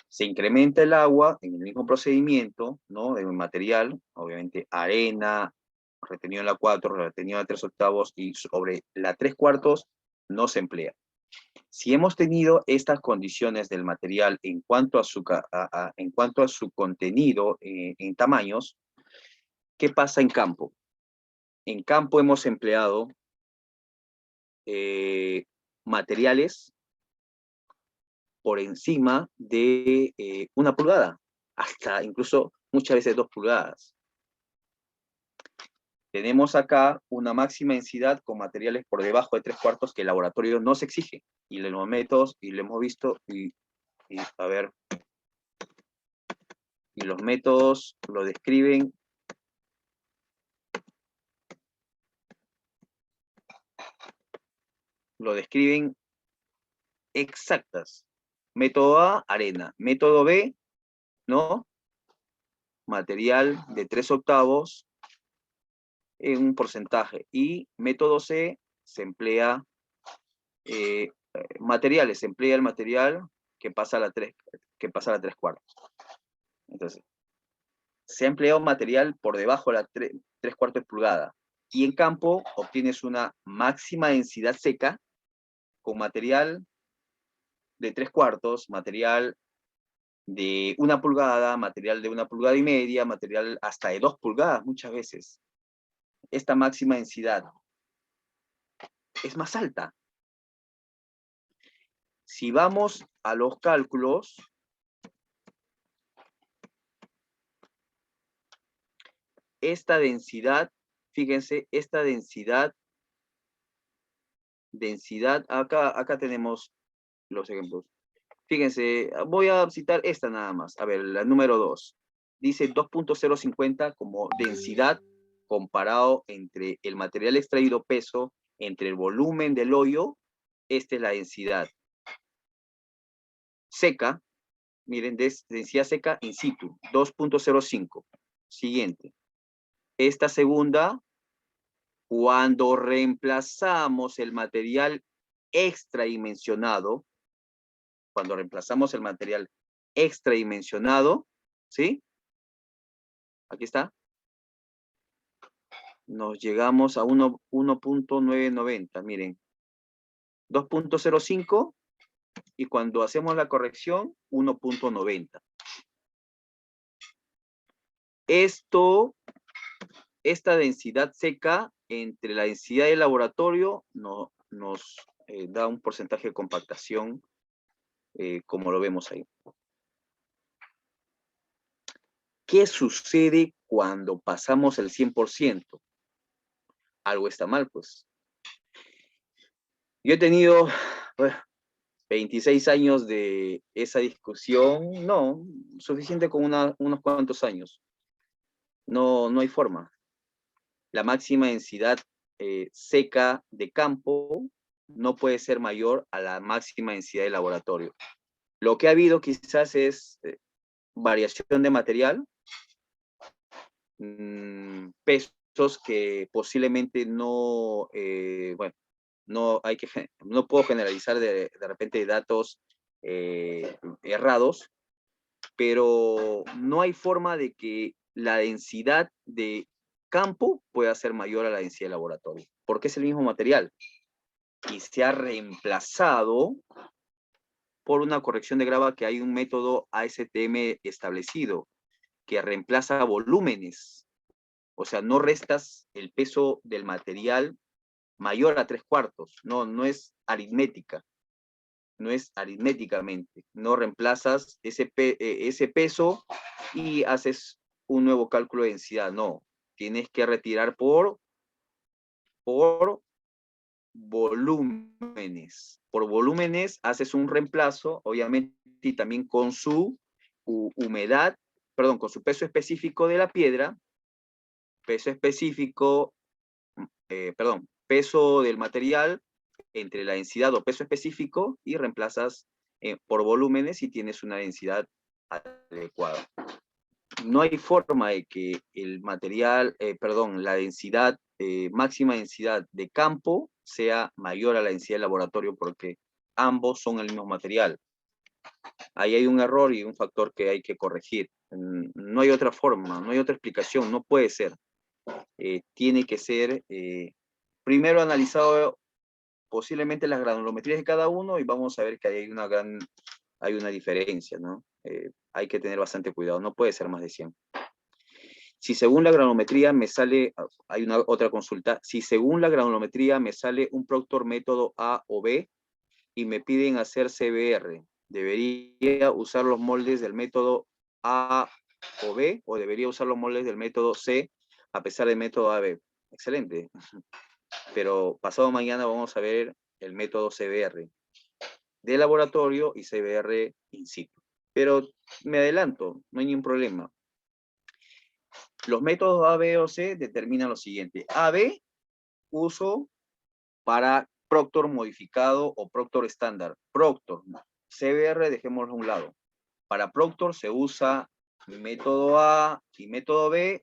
Se incrementa el agua en el mismo procedimiento, ¿no? De un material, obviamente arena, retenido en la 4, retenido en la 3/8 y sobre la 3/4 no se emplea. Si hemos tenido estas condiciones del material en cuanto a su contenido en tamaños, ¿qué pasa en campo? En campo hemos empleado materiales por encima de 1 pulgada, hasta incluso muchas veces 2 pulgadas. Tenemos acá una máxima densidad con materiales por debajo de 3/4 que el laboratorio no se exige. Y los métodos, y lo hemos visto, y a ver, y los métodos lo describen exactas. Método A, arena. Método B, ¿no? Material de 3/8 en un porcentaje. Y método C, se emplea materiales, se emplea el material que pasa a la 3/4. Entonces, se ha empleado material por debajo de la 3/4 pulgada. Y en campo obtienes una máxima densidad seca con material de 3/4, material de 1 pulgada, material de 1,5 pulgadas, material hasta de 2 pulgadas muchas veces. Esta máxima densidad es más alta. Si vamos a los cálculos, esta densidad, fíjense, esta densidad, acá tenemos los ejemplos. Fíjense, voy a citar esta nada más. A ver, la número 2. Dice 2.050 como densidad comparado entre el material extraído peso, entre el volumen del hoyo. Esta es la densidad seca. Miren, densidad seca in situ, 2.05. Siguiente. Esta segunda, cuando reemplazamos el material extradimensionado, ¿sí? Aquí está. Nos llegamos a 1.990, miren. 2.05 y cuando hacemos la corrección, 1.90. Esta densidad seca entre la densidad del laboratorio nos da un porcentaje de compactación como lo vemos ahí. ¿Qué sucede cuando pasamos el 100%? Algo está mal, pues. Yo he tenido 26 años de esa discusión. No, suficiente con unos cuantos años. No hay forma. La máxima densidad seca de campo no puede ser mayor a la máxima densidad de laboratorio. Lo que ha habido quizás es variación de material, pesos que posiblemente no, no puedo generalizar de repente datos errados, pero no hay forma de que la densidad de campo pueda ser mayor a la densidad de laboratorio, porque es el mismo material y se ha reemplazado por una corrección de grava que hay un método ASTM establecido que reemplaza volúmenes. O sea, no restas el peso del material mayor a 3/4. No es aritmética. No es aritméticamente. No reemplazas ese peso y haces un nuevo cálculo de densidad. No. Tienes que retirar por volúmenes. Por volúmenes haces un reemplazo, obviamente, y también con su humedad, perdón, con su peso específico de la piedra, peso específico, peso del material entre la densidad o peso específico y reemplazas por volúmenes y tienes una densidad adecuada. No hay forma de que el material, la densidad, máxima densidad de campo sea mayor a la densidad de laboratorio porque ambos son el mismo material. Ahí hay un error y un factor que hay que corregir. No hay otra forma, no hay otra explicación, no puede ser. Tiene que ser primero analizado posiblemente las granulometrías de cada uno y vamos a ver que hay una diferencia, ¿no? Hay que tener bastante cuidado, no puede ser más de 100. Si según la granulometría me sale, hay otra consulta, si según la granulometría me sale un Proctor método A o B y me piden hacer CBR, ¿debería usar los moldes del método A o B o debería usar los moldes del método C a pesar del método AB? Excelente. Pero pasado mañana vamos a ver el método CBR de laboratorio y CBR in situ. Pero me adelanto, no hay ningún problema. Los métodos A, B o C determinan lo siguiente. AB, uso para Proctor modificado o Proctor estándar. Proctor, CBR, dejémoslo a un lado. Para Proctor se usa método A y método B,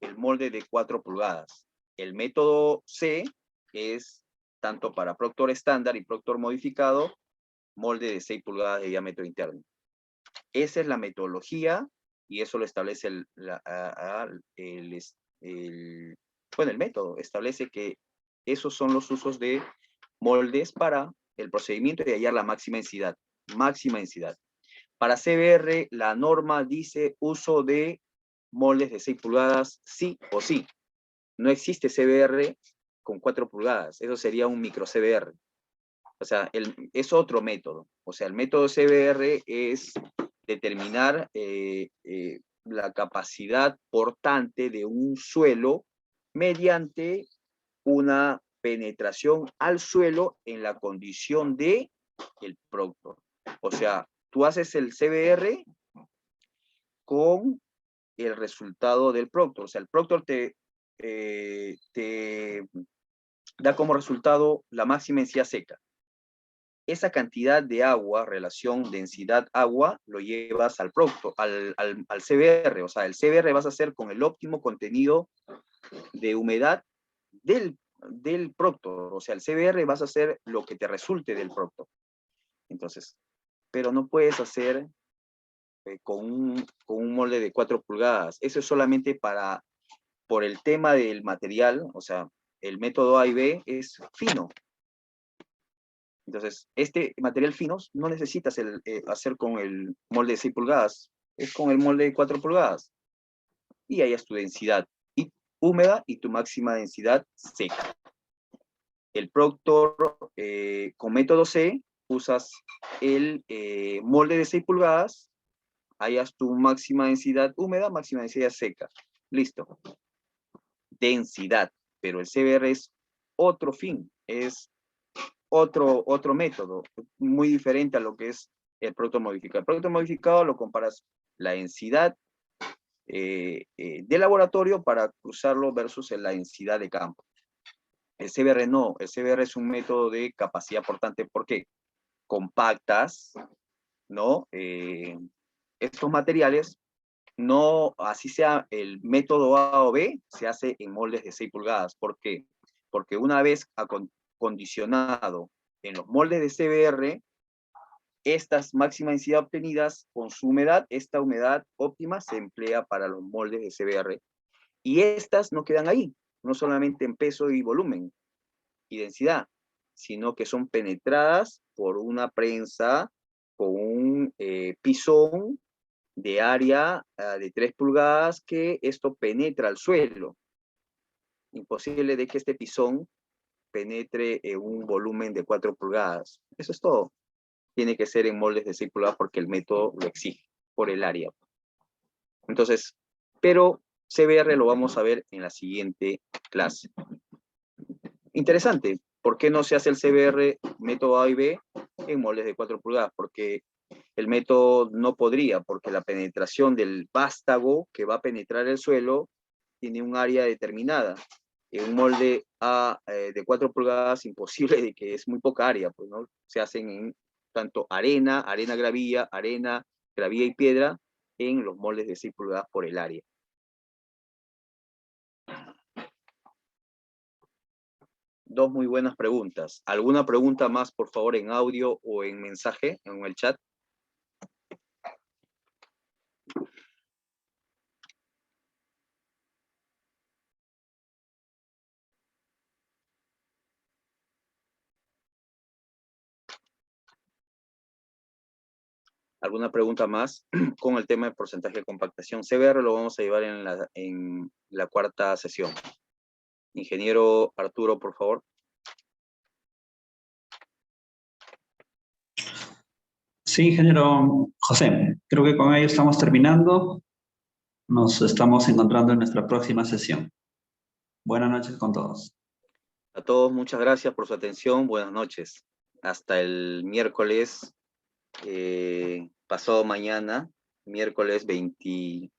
el molde de 4 pulgadas. El método C es tanto para Proctor estándar y Proctor modificado, molde de 6 pulgadas de diámetro interno. Esa es la metodología y eso lo establece el método, establece que esos son los usos de moldes para el procedimiento de hallar la máxima densidad. Máxima densidad. Para CBR, la norma dice uso de moldes de 6 pulgadas, sí o sí. No existe CBR con 4 pulgadas, eso sería un micro CBR. O sea, es otro método. O sea, el método CBR es determinar la capacidad portante de un suelo mediante una penetración al suelo en la condición de el proctor. O sea, tú haces el CBR con el resultado del proctor. O sea, el proctor te da como resultado la máxima densidad seca. Esa cantidad de agua, relación densidad-agua, lo llevas al proctor, al CBR. O sea, el CBR vas a hacer con el óptimo contenido de humedad del proctor. O sea, el CBR vas a hacer lo que te resulte del proctor. Entonces, pero no puedes hacer con un molde de 4 pulgadas. Eso es solamente por el tema del material. O sea, el método A y B es fino. Entonces, este material fino no necesitas hacer con el molde de 6 pulgadas, es con el molde de 4 pulgadas. Y ahí es tu densidad húmeda y tu máxima densidad seca. El proctor con método C, usas el molde de 6 pulgadas, hallas tu máxima densidad húmeda, máxima densidad seca. Listo. Densidad, pero el CBR es otro fin, es otro método, muy diferente a lo que es el producto modificado. El producto modificado lo comparas la densidad de laboratorio para cruzarlo versus la densidad de campo. El CBR no, el CBR es un método de capacidad portante porque compactas, ¿no? Estos materiales, no, así sea el método A o B, se hace en moldes de 6 pulgadas. ¿Por qué? Porque una vez condicionado en los moldes de CBR, estas máximas densidad obtenidas con su humedad, esta humedad óptima se emplea para los moldes de CBR. Y estas no quedan ahí, no solamente en peso y volumen y densidad, sino que son penetradas por una prensa con un pisón de área de 3 pulgadas que esto penetra al suelo. Imposible de que este pisón penetre en un volumen de 4 pulgadas. Eso es todo. Tiene que ser en moldes de 6 pulgadas porque el método lo exige por el área. Entonces, pero CBR lo vamos a ver en la siguiente clase. Interesante. ¿Por qué no se hace el CBR método A y B en moldes de 4 pulgadas? Porque el método no podría, porque la penetración del vástago que va a penetrar el suelo tiene un área determinada. En un molde A de 4 pulgadas, imposible de que es muy poca área, pues, ¿no? Se hacen en tanto arena, gravilla y piedra, en los moldes de 6 pulgadas por el área. Dos muy buenas preguntas. ¿Alguna pregunta más, por favor, en audio o en mensaje, en el chat? ¿Alguna pregunta más con el tema de porcentaje de compactación? CBR lo vamos a llevar en la cuarta sesión. Ingeniero Arturo, por favor. Sí, ingeniero José, creo que con ello estamos terminando. Nos estamos encontrando en nuestra próxima sesión. Buenas noches con todos. A todos, muchas gracias por su atención. Buenas noches. Hasta el miércoles, pasado mañana, miércoles 20.